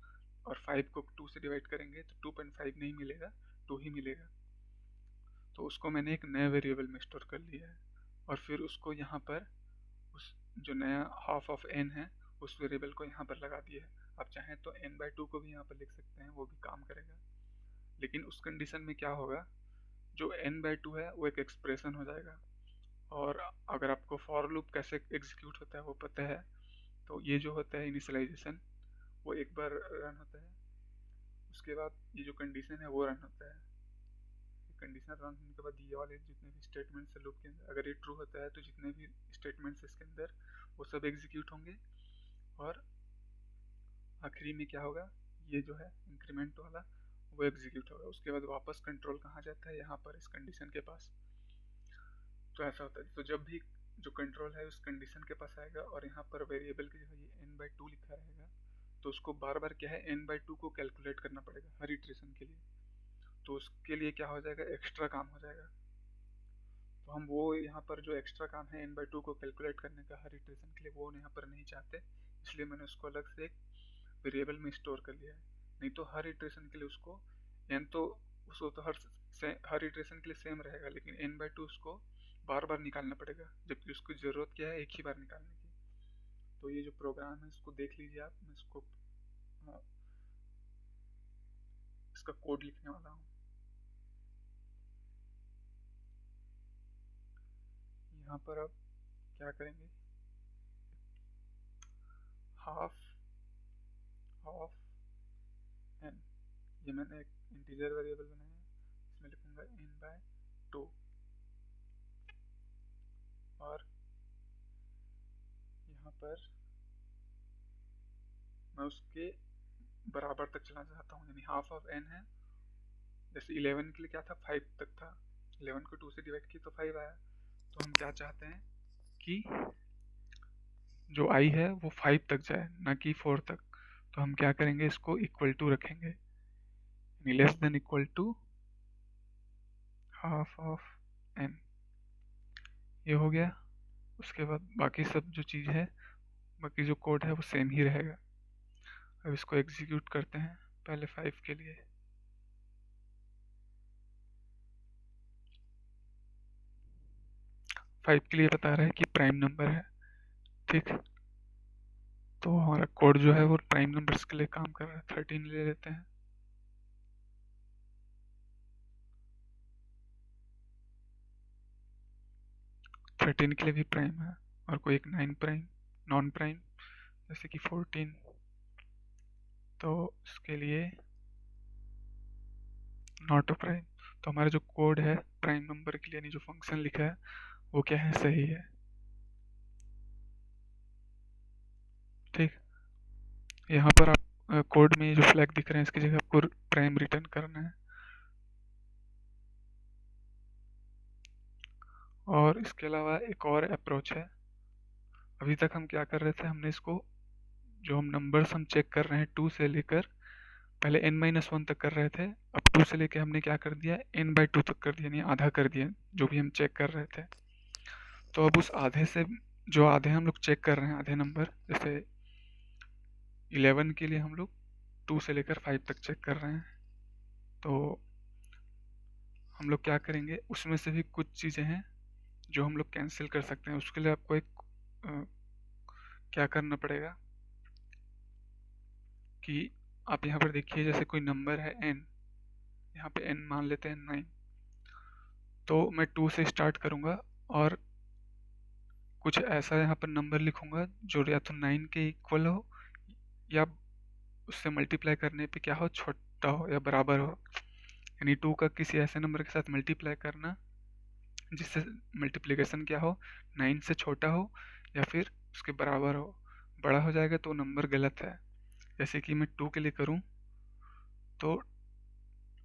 और 5 को 2 से डिवाइड करेंगे तो 2.5 नहीं मिलेगा, 2 ही मिलेगा। तो उसको मैंने एक नए वेरिएबल में स्टोर कर लिया है, और फिर उसको यहाँ पर उस जो नया हाफ ऑफ n है उस वेरिएबल को यहाँ पर लगा दिया है। आप चाहें तो n/2 को भी यहाँ पर लिख सकते हैं, वो भी काम करेगा। लेकिन उस कंडीशन में क्या होगा, जो n/2 है वो एक एक्सप्रेशन हो जाएगा। और अगर आपको फॉर लूप कैसे एग्जीक्यूट होता है वो पता है, तो ये जो होता है इनिशियलाइजेशन वो एक बार रन होता है, उसके बाद ये जो कंडीशन है वो रन होता है। कंडीशन रन होने के बाद ये वाले जितने भी स्टेटमेंट्स है लूप के अंदर, अगर ये ट्रू होता है तो जितने भी स्टेटमेंट्स इसके अंदर वो सब एग्जीक्यूट होंगे, और आखिरी में क्या होगा, ये जो है इंक्रीमेंट वाला वो एग्जीक्यूट होगा। उसके बाद वापस कंट्रोल कहाँ जाता है, यहाँ पर इस कंडीशन के पास। तो ऐसा होता है, तो जब भी जो कंट्रोल है उस कंडीशन के पास आएगा और यहाँ पर वेरिएबल की जगह ये n/2 लिखा रहेगा, तो उसको बार बार क्या है n/2 को कैलकुलेट करना पड़ेगा हर इटरेशन के लिए। तो उसके लिए क्या हो जाएगा, एक्स्ट्रा काम हो जाएगा। तो हम वो यहाँ पर जो एक्स्ट्रा काम है n/2 को कैलकुलेट करने का हर इटरेशन के लिए, वो यहाँ पर नहीं चाहते, इसलिए मैंने उसको अलग से एक वेरिएबल में स्टोर कर लिया है। नहीं तो हर इटरेशन के लिए उसको n तो उसको तो हर इटरेशन के लिए सेम रहेगा, लेकिन n/2 उसको बार बार निकालना पड़ेगा, जबकि उसकी ज़रूरत क्या है, एक ही बार निकालने की। तो ये जो प्रोग्राम है इसको देख लीजिए आप, मैं इसको इसका कोड लिखने वाला हूँ। यहाँ पर अब क्या करेंगे, हाफ ऑफ n, ये मैंने एक इंटीजर वेरिएबल बनाया है, इसमें लिखूंगा n/2, और यहाँ पर मैं उसके बराबर तक चलाना चाहता हूँ, यानी हाफ ऑफ n है। जैसे 11 के लिए क्या था, 5 तक था, 11 को 2 से डिवाइड किया तो 5 आया। तो हम क्या चाहते हैं कि जो i है वो 5 तक जाए, ना कि 4 तक। तो हम क्या करेंगे, इसको इक्वल टू रखेंगे, यानी less than equal to half of n। ये हो गया। उसके बाद बाकी सब जो चीज़ है, बाकी जो कोड है वो सेम ही रहेगा। अब इसको एग्जीक्यूट करते हैं, पहले 5 के लिए। फाइव के लिए बता रहा है कि प्राइम नंबर है, ठीक। तो हमारा कोड जो है वो प्राइम नंबर्स के लिए काम कर रहा है। 13 ले लेते हैं, थर्टीन के लिए भी प्राइम है, और कोई एक 9 प्राइम, नॉन प्राइम जैसे कि 14। तो इसके लिए नॉट अ प्राइम। तो हमारा जो कोड है प्राइम नंबर के लिए, यानी जो फंक्शन लिखा है वो क्या है, सही है, ठीक। यहाँ पर आप कोड में जो फ्लैग दिख रहे हैं इसकी जगह आपको प्राइम रिटर्न करना है। और इसके अलावा एक और अप्रोच है। अभी तक हम क्या कर रहे थे, हमने इसको जो हम नंबर्स हम चेक कर रहे हैं 2 से लेकर पहले n-1 तक कर रहे थे, अब 2 से लेकर हमने क्या कर दिया, n/2 तक कर दिया, यानी आधा कर दिया जो भी हम चेक कर रहे थे। तो अब उस आधे से जो आधे हम लोग चेक कर रहे हैं, आधे नंबर जैसे 11 के लिए हम लोग 2 से लेकर 5 तक चेक कर रहे हैं, तो हम लोग क्या करेंगे, उसमें से भी कुछ चीज़ें हैं जो हम लोग कैंसिल कर सकते हैं। उसके लिए आपको एक क्या करना पड़ेगा कि आप यहाँ पर देखिए, जैसे कोई नंबर है n, यहाँ पे n मान लेते हैं 9, तो मैं 2 से स्टार्ट करूँगा और कुछ ऐसा यहाँ पर नंबर लिखूँगा जो या तो 9 के इक्वल हो या उससे मल्टीप्लाई करने पे क्या हो, छोटा हो या बराबर हो। यानी 2 का किसी ऐसे नंबर के साथ मल्टीप्लाई करना जिससे मल्टीप्लिकेशन क्या हो, 9 से छोटा हो या फिर उसके बराबर हो। बड़ा हो जाएगा तो नंबर गलत है। जैसे कि मैं 2 के लिए करूँ तो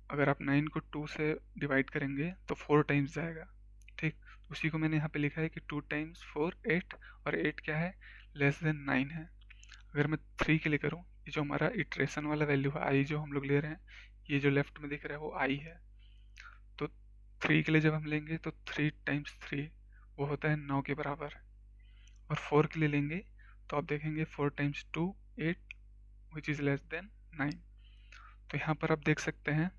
अगर आप 9 को 2 से डिवाइड करेंगे तो 4 टाइम्स जाएगा, ठीक। उसी को मैंने यहाँ पे लिखा है कि 2 टाइम्स 4 8, और 8 क्या है, लेस देन 9 है। अगर मैं 3 के लिए करूँ, ये जो हमारा इटरेशन वाला वैल्यू है आई जो हम लोग ले रहे हैं, ये जो लेफ्ट में दिख रहा है वो आई है। तो 3 के लिए जब हम लेंगे तो 3 टाइम्स 3 वो होता है 9 के बराबर। और 4 के लिए लेंगे तो आप देखेंगे 4 times 2 8 which is less than 9। तो यहाँ पर आप देख सकते हैं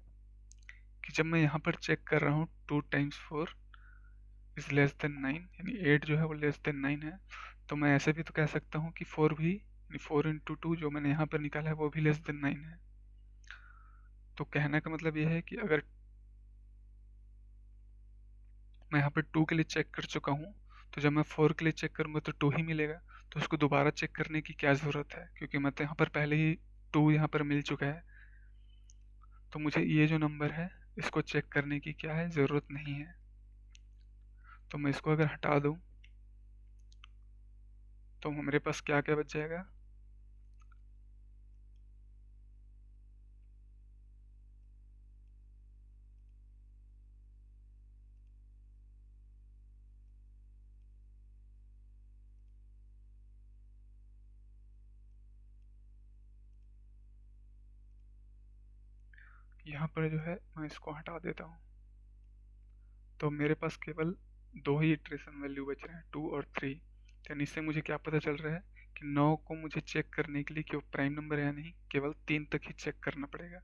कि जब मैं यहाँ पर चेक कर रहा हूँ 2 टाइम्स 4 इज लेस देन 9, यानी 8 जो है वो लेस देन 9 है, तो मैं ऐसे भी तो कह सकता हूँ कि 4 भी, यानी 4 इंटू 2 जो मैंने यहाँ पर निकाला है वो भी लेस देन 9 है। तो कहने का मतलब ये है कि अगर मैं यहाँ पर 2 के लिए चेक कर चुका हूँ तो जब मैं 4 के लिए चेक करूँगा तो 2 ही मिलेगा, तो उसको दोबारा चेक करने की क्या ज़रूरत है, क्योंकि मैं तो यहाँ पर पहले ही 2 यहाँ पर मिल चुका है। तो मुझे ये जो नंबर है इसको चेक करने की क्या है, ज़रूरत नहीं है। तो मैं इसको अगर हटा दूँ तो मेरे पास क्या क्या बच जाएगा, यहाँ पर जो है मैं इसको हटा देता हूँ, तो मेरे पास केवल 2 ही इटरेशन वैल्यू बच रहे हैं, 2 और 3। यानी इससे मुझे क्या पता चल रहा है कि 9 को मुझे चेक करने के लिए कि वो प्राइम नंबर है या नहीं, केवल 3 तक ही चेक करना पड़ेगा।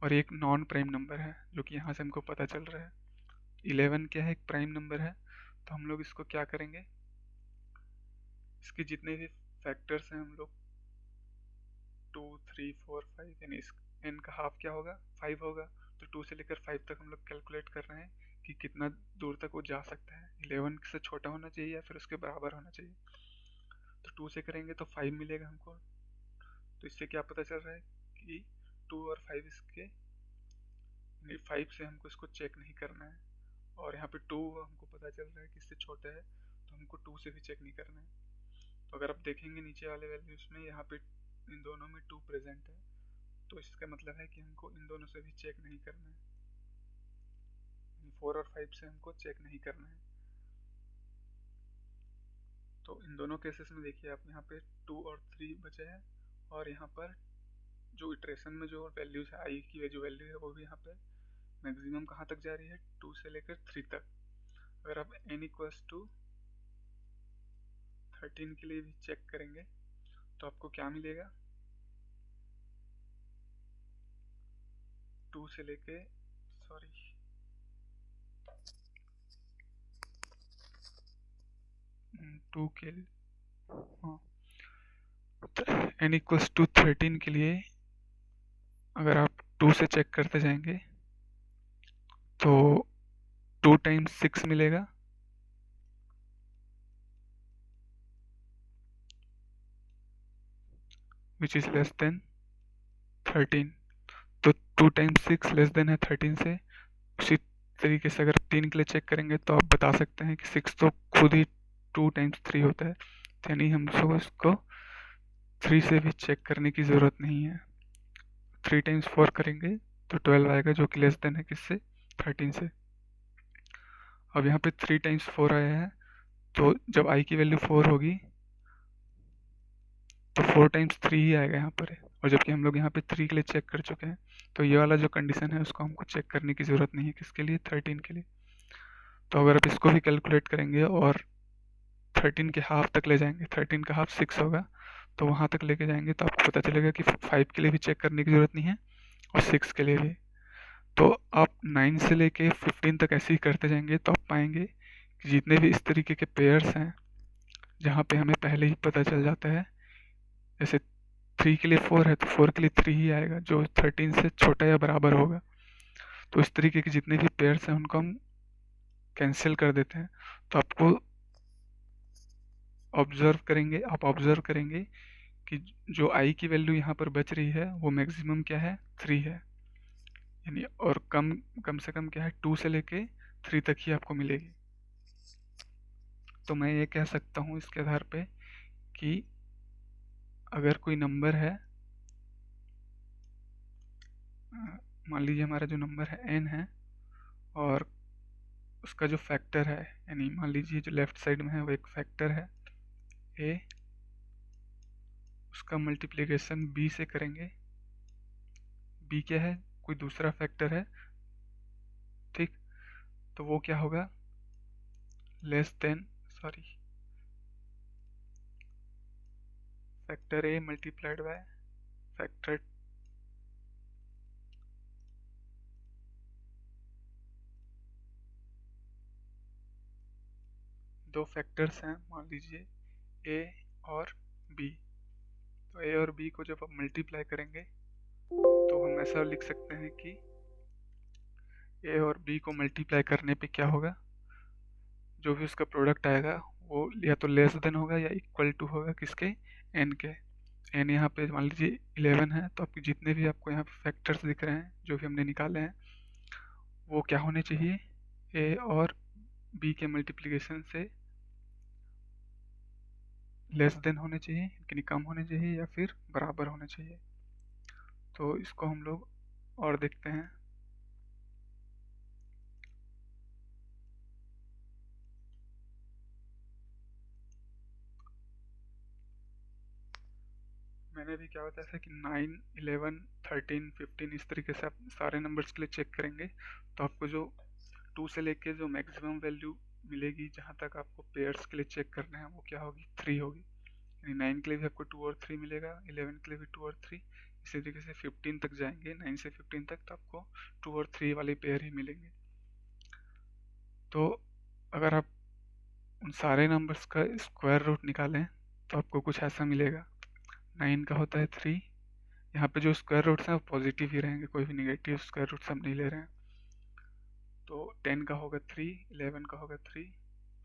और एक नॉन प्राइम नंबर है जो कि यहाँ से हमको पता चल रहा है। 11 क्या है, एक प्राइम नंबर है, तो हम लोग इसको क्या करेंगे, इसके जितने भी फैक्टर्स हैं हम लोग 2 3 4 5, यानी इस n का हाफ क्या होगा, 5 होगा। तो 2 से लेकर 5 तक हम लोग कैलकुलेट कर रहे हैं कि कितना दूर तक वो जा सकता है, 11 से छोटा होना चाहिए या फिर उसके बराबर होना चाहिए। तो 2 से करेंगे तो 5 मिलेगा हमको। तो इससे क्या पता चल रहा है कि 2 और 5 इसके, 5 से हमको इसको चेक नहीं करना है, और यहाँ पे 2 हमको पता चल रहा है कि इससे छोटा है, तो हमको 2 से भी चेक नहीं करना है। तो अगर आप देखेंगे नीचे वाले वैल्यूज में यहाँ पे इन दोनों में 2 प्रेजेंट है, तो इसका मतलब है कि हमको इन दोनों से भी चेक नहीं करना है, 4 और 5 से हमको चेक नहीं करना है। तो इन दोनों केसेस में देखिए आप, यहाँ पे 2 और 3 बचे हैं, और यहाँ पर जो इटरेशन में जो वैल्यूज है, आई की जो वैल्यू है वो भी यहाँ पे मैक्सिमम कहाँ तक जा रही है, 2 से लेकर 3 तक। अगर आप n इक्वल्स टू 13 के लिए भी चेक करेंगे तो आपको क्या मिलेगा, 2 से लेके, सॉरी 2 के लिए, हाँ, n इक्वल्स टू 13 के लिए अगर आप 2 से चेक करते जाएंगे तो 2 टाइम्स 6 मिलेगा, विच इज़ लेस देन 13। तो 2 टाइम्स 6 लेस देन है 13 से। उसी तरीके से अगर 3 के लिए चेक करेंगे तो आप बता सकते हैं कि 6 तो खुद ही 2 टाइम्स 3 होता है, तो यानी हम इसको 3 से भी चेक करने की ज़रूरत नहीं है। 3 टाइम्स 4 करेंगे तो 12 आएगा, जो कि लेस देन है किससे, 13 से। अब यहाँ पे 3 टाइम्स 4 आया है, तो जब i की वैल्यू 4 होगी तो 4 टाइम्स 3 ही आएगा यहाँ पर, और जबकि हम लोग यहाँ पे 3 के लिए चेक कर चुके हैं, तो ये वाला जो कंडीशन है उसको हमको चेक करने की ज़रूरत नहीं है, किसके लिए, 13 के लिए। तो अगर आप इसको भी कैलकुलेट करेंगे और 13 के हाफ तक ले जाएंगे, 13 का हाफ 6 होगा, तो वहाँ तक लेके जाएंगे तो आपको पता चलेगा कि 5 के लिए भी चेक करने की ज़रूरत नहीं है और 6 के लिए भी। तो आप 9 से लेके 15 तक ऐसे ही करते जाएंगे तो आप पाएंगे कि जितने भी इस तरीके के पेयर्स हैं जहाँ पे हमें पहले ही पता चल जाता है, जैसे 3 के लिए 4 है तो 4 के लिए 3 ही आएगा, जो 13 से छोटा या बराबर होगा। तो इस तरीके के जितने भी पेयर्स हैं उनको हम कैंसिल कर देते हैं। तो आपको आप ऑब्जर्व करेंगे कि जो i की वैल्यू यहाँ पर बच रही है वो मैक्सिमम क्या है, 3 है, यानी और कम कम से कम क्या है, 2 से लेके 3 तक ही आपको मिलेगी। तो मैं ये कह सकता हूँ इसके आधार पे कि अगर कोई नंबर है, मान लीजिए हमारा जो नंबर है n है, और उसका जो फैक्टर है, यानी मान लीजिए जो लेफ्ट साइड में है वो एक फैक्टर है a, उसका मल्टीप्लिकेशन b से करेंगे, b क्या है, कोई दूसरा फैक्टर है, ठीक। तो वो क्या होगा, less than, sorry, factor a multiplied by factor, दो फैक्टर्स हैं मान लीजिए a और b, तो a और b को जब आप मल्टीप्लाई करेंगे तो हम ऐसा लिख सकते हैं कि a और b को मल्टीप्लाई करने पे क्या होगा, जो भी उसका प्रोडक्ट आएगा वो या तो लेस देन होगा या इक्वल टू होगा किसके, n के। n यहाँ पे मान लीजिए 11 है, तो आपके जितने भी आपको यहाँ पे फैक्टर्स दिख रहे हैं जो भी हमने निकाले हैं वो क्या होने चाहिए, a और b के मल्टीप्लिकेशन से लेस देन होने चाहिए, यानी कम होने चाहिए या फिर बराबर होने चाहिए। तो इसको हम लोग और देखते हैं। मैंने भी क्या बताया था कि 9, 11, 13, 15 इस तरीके से आप सारे नंबर्स के लिए चेक करेंगे तो आपको जो 2 से लेके जो मैक्सिमम वैल्यू मिलेगी जहाँ तक आपको पेयर्स के लिए चेक करना है वो क्या होगी, 3 होगी। यानी 9 के लिए भी आपको 2 और 3 मिलेगा, 11 के लिए भी 2 और 3, इसी तरीके से 15 तक जाएंगे, 9 से 15 तक तो आपको 2 और 3 वाले पेयर ही मिलेंगे। तो अगर आप उन सारे नंबर्स का स्क्वायर रूट निकालें तो आपको कुछ ऐसा मिलेगा, 9 का होता है 3, यहाँ पे जो स्क्वायर रूट्स हैं वो पॉजिटिव ही रहेंगे, कोई भी नेगेटिव स्क्वायर रूट्स हम नहीं ले रहे हैं। तो 10 का होगा 3, 11 का होगा 3,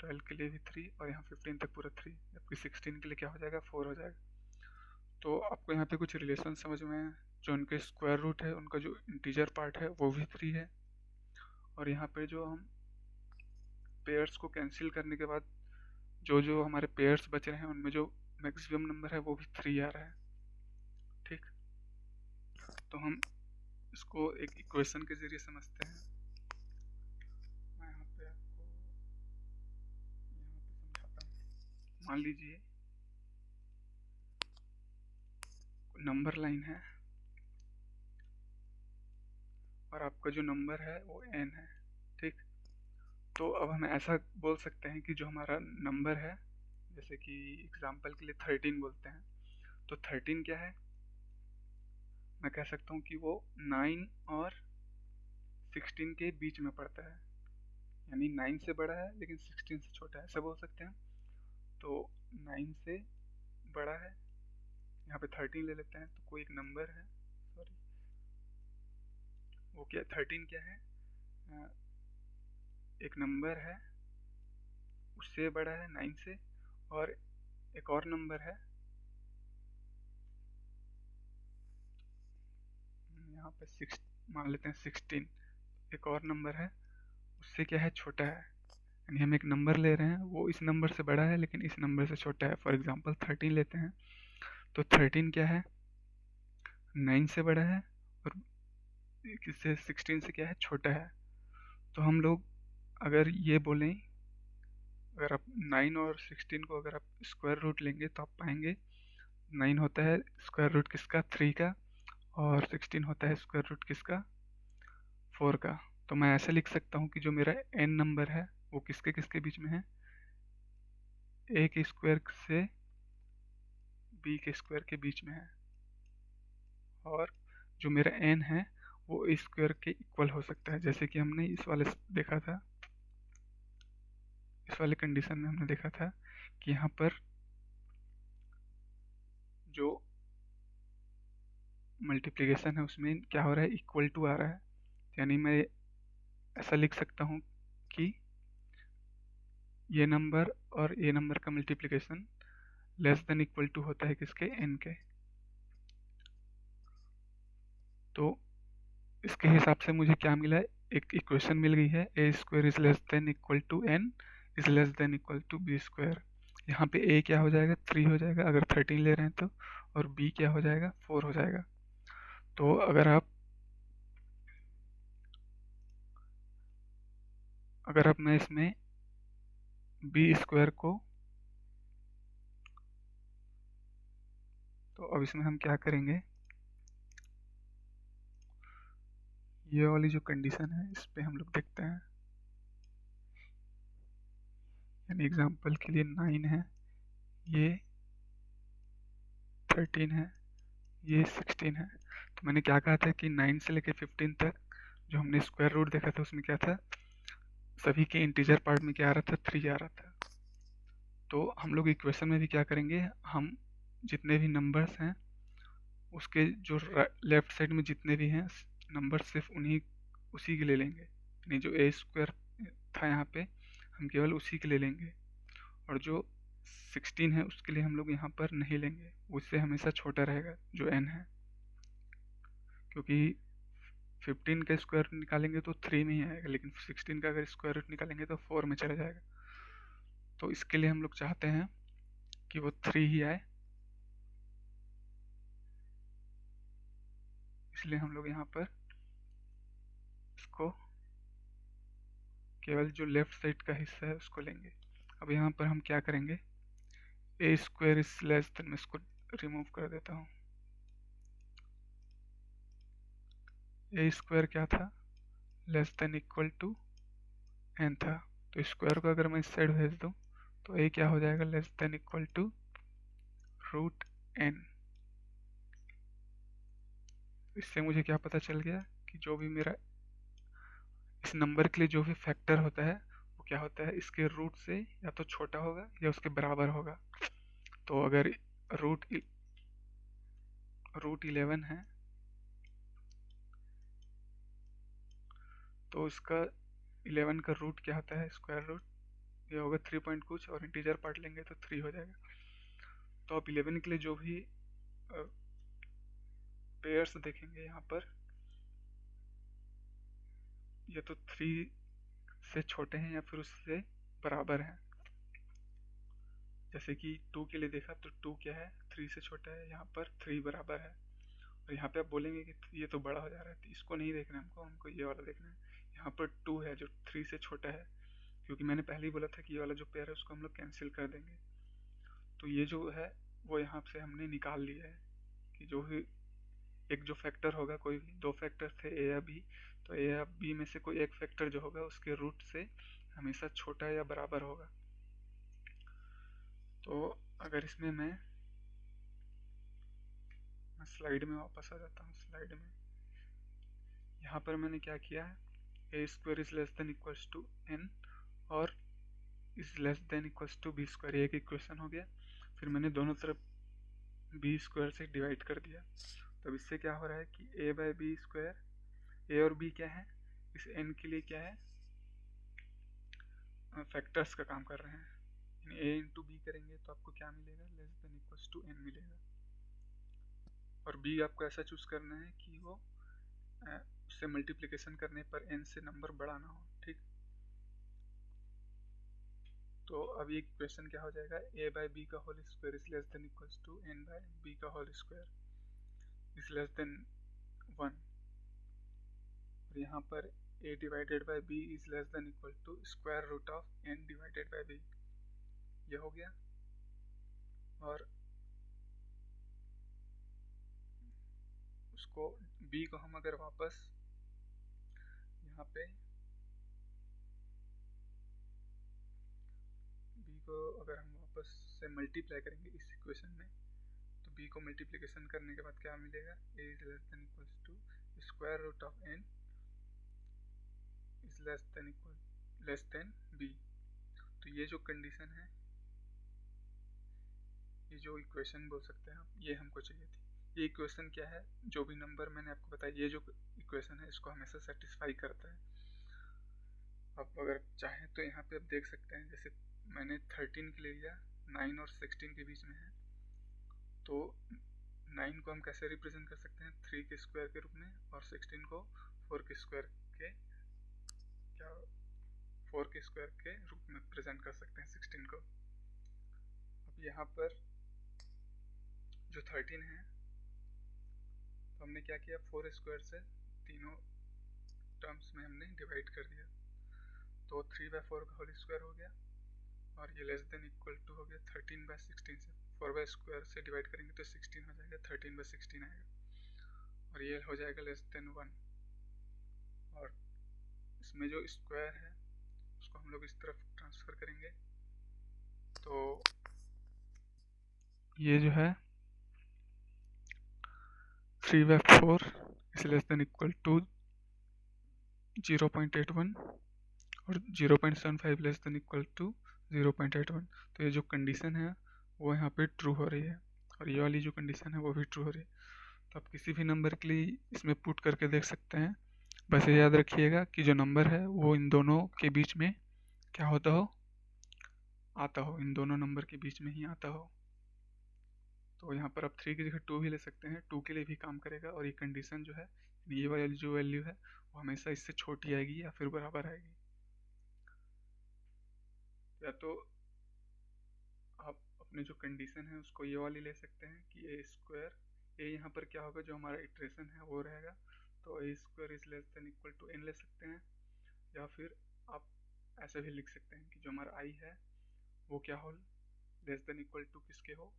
12 के लिए भी 3, और यहाँ 15 तक पूरा 3, जबकि 16 के लिए क्या हो जाएगा, 4 हो जाएगा। तो आपको यहाँ पे कुछ रिलेशन समझ में है, जो उनके स्क्वायर रूट है उनका जो इंटीजर पार्ट है वो भी 3 है, और यहाँ पे जो हम पेयर्स को कैंसिल करने के बाद जो जो हमारे पेयर्स बच रहे हैं उनमें जो मैक्सिमम नंबर है वो भी 3 आ रहा है, ठीक। तो हम इसको एक इक्वेशन के जरिए समझते हैं। मैं यहाँ पे आपको समझाता हूँ। मान लीजिए नंबर लाइन है और आपका जो नंबर है वो n है, ठीक। तो अब हम ऐसा बोल सकते हैं कि जो हमारा नंबर है, जैसे कि एग्जांपल के लिए 13 बोलते हैं, तो 13 क्या है, मैं कह सकता हूँ कि वो 9 और 16 के बीच में पड़ता है, यानी 9 से बड़ा है लेकिन 16 से छोटा है, ऐसा बोल सकते हैं। तो 9 से बड़ा है, यहाँ पे 13 ले लेते हैं, तो कोई एक नंबर है, सॉरी वो क्या, 13 क्या है, एक नंबर है उससे बड़ा है 9 से, और एक और नंबर है, यहाँ पे 6 मान लेते हैं 16, एक और नंबर है उससे क्या है, छोटा है, यानी हम एक नंबर ले रहे हैं वो इस नंबर से बड़ा है लेकिन इस नंबर से छोटा है, फॉर एग्जांपल 13 लेते हैं, तो 13 क्या है, 9 से बड़ा है, और किससे, 16 से क्या है, छोटा है। तो हम लोग अगर ये बोलें, अगर आप 9 और 16 को अगर आप स्क्वायर रूट लेंगे तो आप पाएंगे 9 होता है स्क्वायर रूट किसका, 3 का, और 16 होता है स्क्वायर रूट किसका, 4 का। तो मैं ऐसे लिख सकता हूँ कि जो मेरा n नंबर है वो किसके किसके बीच में है, a के स्क्वायर से b के स्क्वायर के बीच में है, और जो मेरा n है वो a स्क्वायर के इक्वल हो सकता है। जैसे कि हमने इस वाले देखा था, इस वाले कंडीशन में हमने देखा था कि यहाँ पर जो मल्टीप्लिकेशन है उसमें क्या हो रहा है, इक्वल टू आ रहा है। यानी मैं ऐसा लिख सकता हूँ कि ये नंबर और ये नंबर का multiplication less than equal to होता है किसके, n के। तो इसके हिसाब से मुझे क्या मिला है, एक इक्वेशन मिल गई है, a square is less than equal to n is less than equal to b square. यहाँ पे a क्या हो जाएगा, 3 हो जाएगा अगर 13 ले रहे हैं तो, और b क्या हो जाएगा, 4 हो जाएगा। तो अगर मैं इसमें b स्क्वायर को, तो अब इसमें हम क्या करेंगे, ये वाली जो कंडीशन है इस पे हम लोग देखते हैं। यानी एग्जांपल के लिए 9 है, ये 13 है, ये 16 है। तो मैंने क्या कहा था कि 9 से लेके 15 तक जो हमने स्क्वायर रूट देखा था उसमें क्या था, सभी के इंटीजर पार्ट में क्या आ रहा था, 3 आ रहा था। तो हम लोग इक्वेशन में भी क्या करेंगे, हम जितने भी नंबर्स हैं उसके जो लेफ्ट साइड में जितने भी हैं नंबर सिर्फ उसी के ले लेंगे। यानी जो a स्क्वायर था यहाँ पे हम केवल उसी के ले लेंगे, और जो 16 है उसके लिए हम लोग यहाँ पर नहीं लेंगे, उससे हमेशा छोटा रहेगा जो n है, क्योंकि 15 का स्क्वायर रूट निकालेंगे तो 3 में ही आएगा, लेकिन 16 का अगर स्क्वायर रूट निकालेंगे तो 4 में चला जाएगा। तो इसके लिए हम लोग चाहते हैं कि वो 3 ही आए, इसलिए हम लोग यहाँ पर इसको केवल जो लेफ्ट साइड का हिस्सा है उसको लेंगे। अब यहाँ पर हम क्या करेंगे, ए स्क्वायर इज लेस देन, मैं इसको रिमूव कर देता हूँ। ए स्क्वायर क्या था, less than equal to n था। तो स्क्वायर को अगर मैं इस साइड भेज दूँ तो a क्या हो जाएगा, less than equal to root n। इससे मुझे क्या पता चल गया कि जो भी मेरा इस नंबर के लिए जो भी फैक्टर होता है वो क्या होता है, इसके रूट से या तो छोटा होगा या उसके बराबर होगा। तो अगर रूट रूट 11 है तो इसका 11 का रूट क्या होता है, स्क्वायर रूट, ये होगा 3 पॉइंट कुछ, और इंटीजर पार्ट लेंगे तो 3 हो जाएगा। तो आप 11 के लिए जो भी पेयर्स देखेंगे यहाँ पर, या तो 3 से छोटे हैं या फिर उससे बराबर हैं। जैसे कि 2 के लिए देखा तो 2 क्या है, 3 से छोटा है, यहाँ पर 3 बराबर है। और यहाँ पे आप बोलेंगे कि ये तो बड़ा हो जा रहा है, तो इसको नहीं देखना है हमको ये वाला देखना है। यहाँ पर 2 है जो 3 से छोटा है, क्योंकि मैंने पहले ही बोला था कि ये वाला जो पेयर है उसको हम लोग कैंसिल कर देंगे। तो ये जो है वो यहाँ से हमने निकाल लिया है कि जो भी एक जो फैक्टर होगा, कोई भी 2 फैक्टर थे ए या बी, तो ए या बी में से कोई एक फैक्टर जो होगा उसके रूट से हमेशा छोटा या बराबर होगा। तो अगर इसमें मैं स्लाइड में वापस आ जाता हूँ, स्लाइड में यहाँ पर मैंने क्या किया है, a square is less than equals to n और is less than equals to b square, एक इक्वेशन हो गया। फिर मैंने दोनों तरफ बी स्क्वायर से डिवाइड कर दिया। तब इससे क्या हो रहा है कि a बाई बी स्क्वायर, ए और b क्या है, इस n के लिए क्या है, फैक्टर्स का काम कर रहे हैं। यानी a इंटू बी करेंगे तो आपको क्या मिलेगा, less than equals to n मिलेगा। और b आपको ऐसा चूज करना है कि वो उससे मल्टीप्लिकेशन करने पर n से नंबर बड़ा ना हो, ठीक। तो अब ये क्वेश्चन क्या हो जाएगा, a बाई बी का whole square is less than equals to n by b का whole square is less than 1, और यहाँ पर a divided by b is less than equal to square root of n divided by b, ये हो गया। और उसको b को हम अगर वापस यहाँ पे b को अगर हम वापस से मल्टीप्लाई करेंगे इस इक्वेशन में, तो b को मल्टीप्लिकेशन करने के बाद क्या मिलेगा, a is less than equals to square root of n is less than b। तो ये जो कंडीशन है, ये जो इक्वेशन बोल सकते हैं आप, ये हमको चाहिए थी। ये इक्वेशन क्या है, जो भी नंबर मैंने आपको बताया, ये जो इक्वेशन है इसको हमेशा सेटिस्फाई करता है। अब अगर चाहें तो यहाँ पे आप देख सकते हैं, जैसे मैंने 13 के लिए लिया, 9 और 16 के बीच में है, तो 9 को हम कैसे रिप्रेजेंट कर सकते हैं, 3 के स्क्वायर के रूप में, और 16 को 4 के स्क्वायर के क्या 4 के स्क्वायर के रूप में प्रेजेंट कर सकते हैं 16 को। अब यहाँ पर जो 13 है, तो हमने क्या किया, 4 स्क्वायर से तीनों टर्म्स में हमने डिवाइड कर दिया, तो 3/4 का होल स्क्वायर हो गया, और ये लेस देन इक्वल टू हो गया 13/16 से 4 स्क्वायर से डिवाइड करेंगे तो 16 हो जाएगा, 13/16 आएगा, और ये हो जाएगा लेस देन 1। और इसमें जो स्क्वायर है उसको हम लोग इस तरफ ट्रांसफर करेंगे, तो ये जो है 3/4 is less than equal to 0.81 और 0.75 लेस देन इक्वल टू 0.81। तो ये जो कंडीशन है वो यहाँ पे ट्रू हो रही है, और ये वाली जो कंडीशन है वो भी ट्रू हो रही है। तो आप किसी भी नंबर के लिए इसमें पुट करके देख सकते हैं। बस ये याद रखिएगा कि जो नंबर है वो इन दोनों के बीच में क्या होता हो, आता हो, इन दोनों नंबर के बीच में ही आता हो। तो यहाँ पर आप 3 की जगह 2 भी ले सकते हैं, 2 के लिए भी काम करेगा, और ये कंडीशन जो है, ये वाली जो वैल्यू है वो हमेशा इससे छोटी आएगी या फिर बराबर आएगी। या तो आप अपने जो कंडीशन है उसको ये वाली ले सकते हैं कि ए स्क्वायर, ए यहाँ पर क्या होगा, जो हमारा इटरेशन है वो रहेगा, तो a square is less than equal to n ले सकते हैं। या फिर आप ऐसे भी लिख सकते हैं कि जो हमारा आई है वो क्या हो, लेस देन इक्वल टू किसके हो,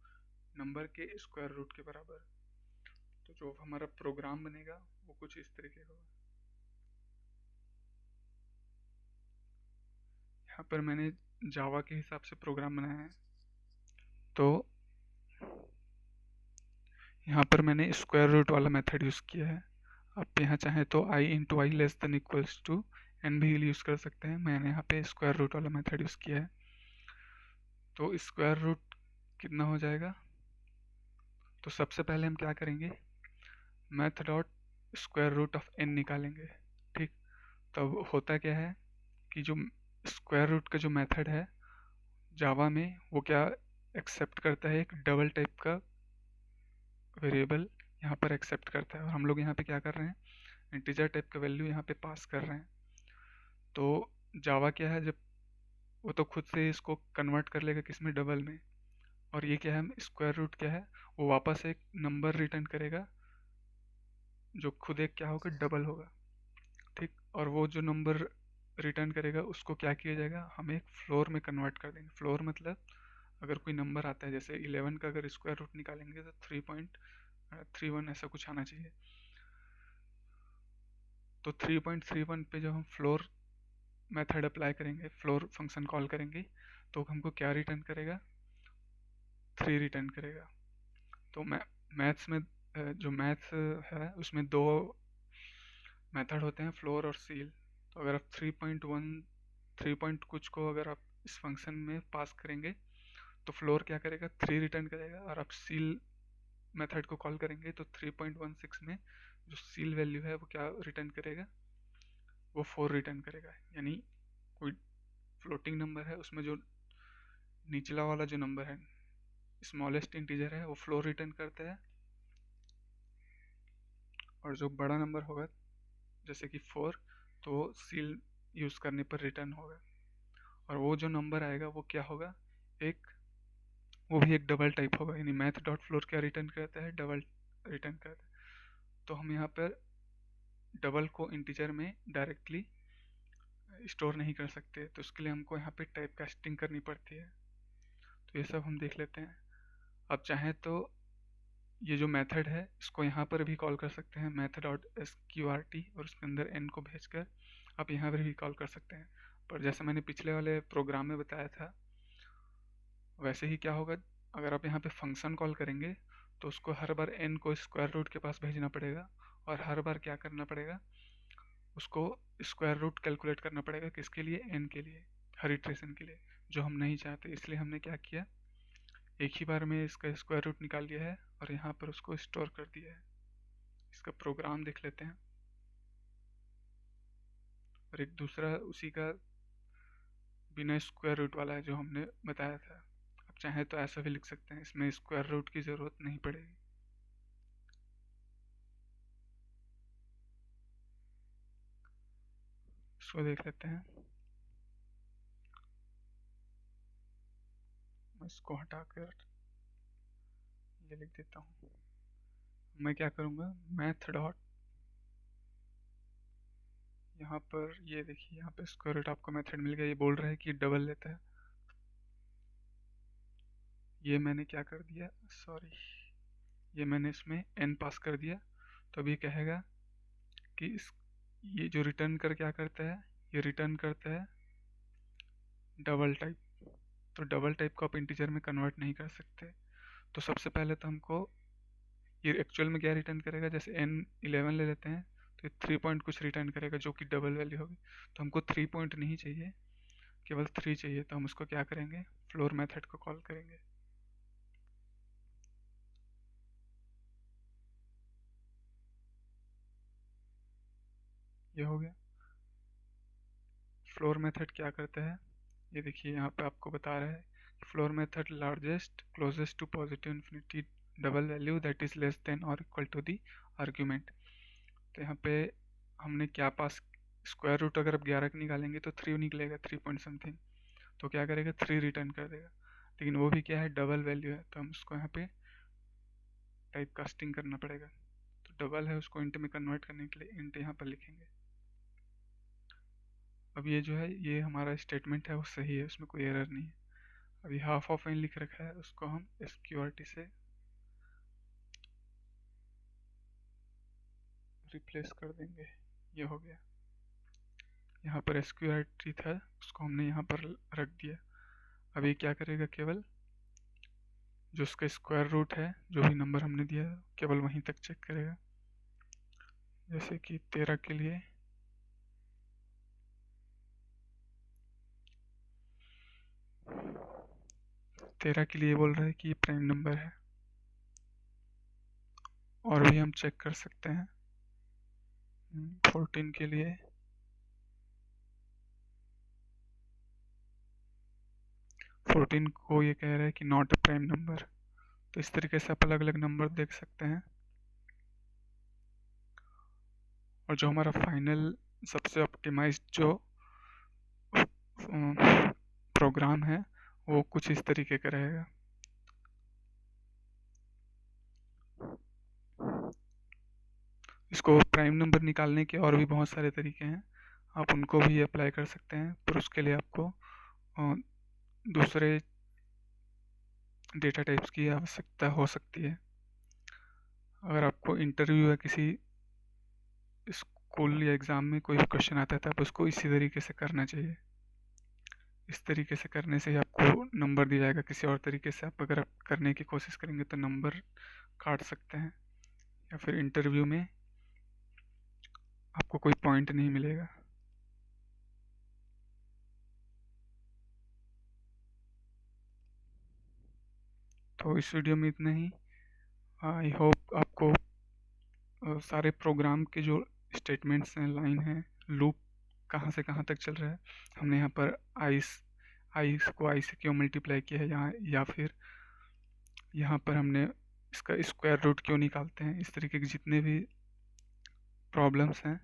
नंबर के स्क्वायर रूट के बराबर। तो जो हमारा प्रोग्राम बनेगा वो कुछ इस तरीके का होगा। यहाँ पर मैंने जावा के हिसाब से प्रोग्राम बनाया है, तो यहाँ पर मैंने स्क्वायर रूट वाला मेथड यूज़ किया है। आप यहाँ चाहें तो i into I less than equals to n भी यूज़ कर सकते हैं, मैंने यहाँ पे स्क्वायर रूट वाला मेथड यूज़ किया है। तो स्क्वायर रूट कितना हो जाएगा, तो सबसे पहले हम क्या करेंगे, math dot square root of n निकालेंगे। ठीक, तब होता क्या है कि जो स्क्वायर रूट का जो मेथड है जावा में, वो क्या एक्सेप्ट करता है, एक डबल टाइप का वेरिएबल यहाँ पर एक्सेप्ट करता है, और हम लोग यहाँ पे क्या कर रहे हैं, इंटीजर टाइप का वैल्यू यहाँ पे पास कर रहे हैं। तो जावा क्या है, जब वो तो खुद से इसको कन्वर्ट कर लेगा किस में, डबल में, और ये क्या है, स्क्वायर रूट क्या है, वो वापस एक नंबर रिटर्न करेगा जो खुद एक क्या होगा, डबल होगा। ठीक, और वो जो नंबर रिटर्न करेगा उसको क्या किया जाएगा, हम एक फ्लोर में कन्वर्ट कर देंगे। फ्लोर मतलब अगर कोई नंबर आता है, जैसे 11 का अगर स्क्वायर रूट निकालेंगे तो 3.31 ऐसा कुछ आना चाहिए। तो 3.31 पे जब हम फ्लोर मेथड अप्लाई करेंगे, फ्लोर फंक्शन कॉल करेंगे, तो हमको क्या रिटर्न करेगा, 3 रिटर्न करेगा। तो मैथ्स में जो मैथ्स है उसमें दो मेथड होते हैं, फ्लोर और सील। तो अगर आप 3.1 3 पॉइंट कुछ को अगर आप इस फंक्शन में पास करेंगे तो फ्लोर क्या करेगा, 3 रिटर्न करेगा, और आप सील मेथड को कॉल करेंगे तो 3.16 में जो सील वैल्यू है वो क्या रिटर्न करेगा, वो 4 रिटर्न करेगा। यानी कोई फ्लोटिंग नंबर है उसमें जो निचला वाला जो नंबर है, स्मॉलेस्ट इंटीजर है, वो फ्लोर रिटर्न करता है, और जो बड़ा नंबर होगा जैसे कि 4, तो सील यूज़ करने पर रिटर्न होगा। और वो जो नंबर आएगा वो क्या होगा, वो भी एक डबल टाइप होगा, यानी मैथ डॉट फ्लोर क्या रिटर्न करता है, डबल रिटर्न करता है। तो हम यहाँ पर डबल को इंटीजर में डायरेक्टली स्टोर नहीं कर सकते, तो उसके लिए हमको यहाँ पे टाइप कास्टिंग करनी पड़ती है। तो ये सब हम देख लेते हैं। अब चाहें तो ये जो मेथड है इसको यहाँ पर भी कॉल कर सकते हैं, मेथड डॉट sqrt, और उसके अंदर n को भेजकर आप यहाँ पर भी कॉल कर सकते हैं। पर जैसे मैंने पिछले वाले प्रोग्राम में बताया था, वैसे ही क्या होगा, अगर आप यहाँ पे फंक्शन कॉल करेंगे तो उसको हर बार n को स्क्वायर रूट के पास भेजना पड़ेगा, और हर बार क्या करना पड़ेगा, उसको स्क्वायर रूट कैलकुलेट करना पड़ेगा, किसके लिए, n के लिए, हर इटरेशन के लिए, जो हम नहीं चाहते। इसलिए हमने क्या किया, एक ही बार में इसका स्क्वायर रूट निकाल लिया है और यहाँ पर उसको स्टोर कर दिया है। इसका प्रोग्राम देख लेते हैं। और एक दूसरा उसी का बिना स्क्वायर रूट वाला है जो हमने बताया था। आप चाहें तो ऐसा भी लिख सकते हैं, इसमें स्क्वायर रूट की ज़रूरत नहीं पड़ेगी। इसको देख लेते हैं। मैं इसको हटाकर ये लिख देता हूँ। मैं क्या करूँगा, मैथ डॉट, यहाँ पर ये देखिए, यहाँ पे स्क्वायर रूट आपको मेथड मिल गया, ये बोल रहा है कि डबल लेता है। ये मैंने क्या कर दिया, सॉरी, ये मैंने इसमें n पास कर दिया। तो अभी कहेगा कि ये जो रिटर्न कर क्या करता है, ये रिटर्न करता है डबल टाइप। तो डबल टाइप को आप इंटीजर में कन्वर्ट नहीं कर सकते। तो सबसे पहले तो हमको ये एक्चुअल में क्या रिटर्न करेगा, जैसे n11 ले लेते हैं तो ये 3 पॉइंट कुछ रिटर्न करेगा, जो कि डबल वैल्यू होगी। तो हमको 3 पॉइंट नहीं चाहिए, केवल 3 चाहिए। तो हम उसको क्या करेंगे, फ्लोर मेथड को कॉल करेंगे। ये हो गया। फ्लोर मेथड क्या करता है, ये देखिए यहाँ पे आपको बता रहा है, floor method largest closest to positive infinity double value that is less than और इक्वल टू दी आर्ग्यूमेंट। तो यहाँ पे हमने क्या पास, स्क्वायर रूट अगर आप 11 का निकालेंगे तो 3 निकलेगा, 3 पॉइंट समथिंग। तो क्या करेगा, 3 रिटर्न कर देगा, लेकिन वो भी क्या है, डबल वैल्यू है। तो हम उसको यहाँ पे टाइप कास्टिंग करना पड़ेगा। तो डबल है, उसको इंट में कन्वर्ट करने के लिए इंट यहाँ पर लिखेंगे। अब ये जो है, ये हमारा स्टेटमेंट है वो सही है, उसमें कोई एरर नहीं है। अभी हाफ ऑफ एन लिख रखा है, उसको हम sqrt से रिप्लेस कर देंगे। ये हो गया। यहाँ पर sqrt था, उसको हमने यहाँ पर रख दिया। अभी क्या करेगा, केवल जो उसका स्क्वायर रूट है, जो भी नंबर हमने दिया है, केवल वहीं तक चेक करेगा। जैसे कि 13 के लिए ये बोल रहा है कि ये प्राइम नंबर है। और भी हम चेक कर सकते हैं। 14 के लिए 14 को ये कह रहा है कि नॉट अ प्राइम नंबर। तो इस तरीके से आप अलग अलग नंबर देख सकते हैं। और जो हमारा फाइनल सबसे ऑप्टिमाइज्ड जो प्रोग्राम है वो कुछ इस तरीके का रहेगा। इसको प्राइम नंबर निकालने के और भी बहुत सारे तरीके हैं, आप उनको भी अप्लाई कर सकते हैं, पर उसके लिए आपको दूसरे डेटा टाइप्स की आवश्यकता हो सकती है। अगर आपको इंटरव्यू या किसी स्कूल या एग्ज़ाम में कोई भी क्वेश्चन आता है तो आप उसको इसी तरीके से करना चाहिए। इस तरीके से करने से ही आपको नंबर दिया जाएगा। किसी और तरीके से आप अगर करने की कोशिश करेंगे तो नंबर काट सकते हैं, या फिर इंटरव्यू में आपको कोई पॉइंट नहीं मिलेगा। तो इस वीडियो में इतना ही। आई होप आपको सारे प्रोग्राम के जो स्टेटमेंट्स हैं, लाइन है, लूप कहाँ से कहाँ तक चल रहा है, हमने यहाँ पर आई को आई से क्यों मल्टीप्लाई किया है यहाँ, या फिर यहाँ पर हमने इसका स्क्वायर रूट क्यों निकालते हैं, इस तरीके के जितने भी प्रॉब्लम्स हैं,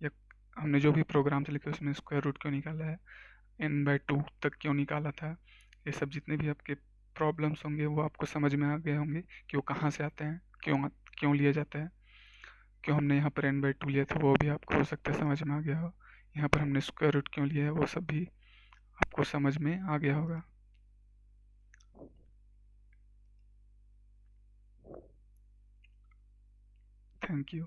या हमने जो भी प्रोग्राम से लिखे उसमें स्क्वायर रूट क्यों निकाला है, n/2 तक क्यों निकाला था। ये सब जितने भी आपके प्रॉब्लम्स होंगे वो आपको समझ में आ गए होंगे कि वो कहाँ से आते हैं, क्यों क्यों लिया जाता है, क्यों हमने यहाँ पर n/2 लिया था, वो भी आपको हो सकता है समझ में आ गया हो। यहाँ पर हमने स्क्वायर रूट क्यों लिया है वो सब भी आपको समझ में आ गया होगा। Thank you.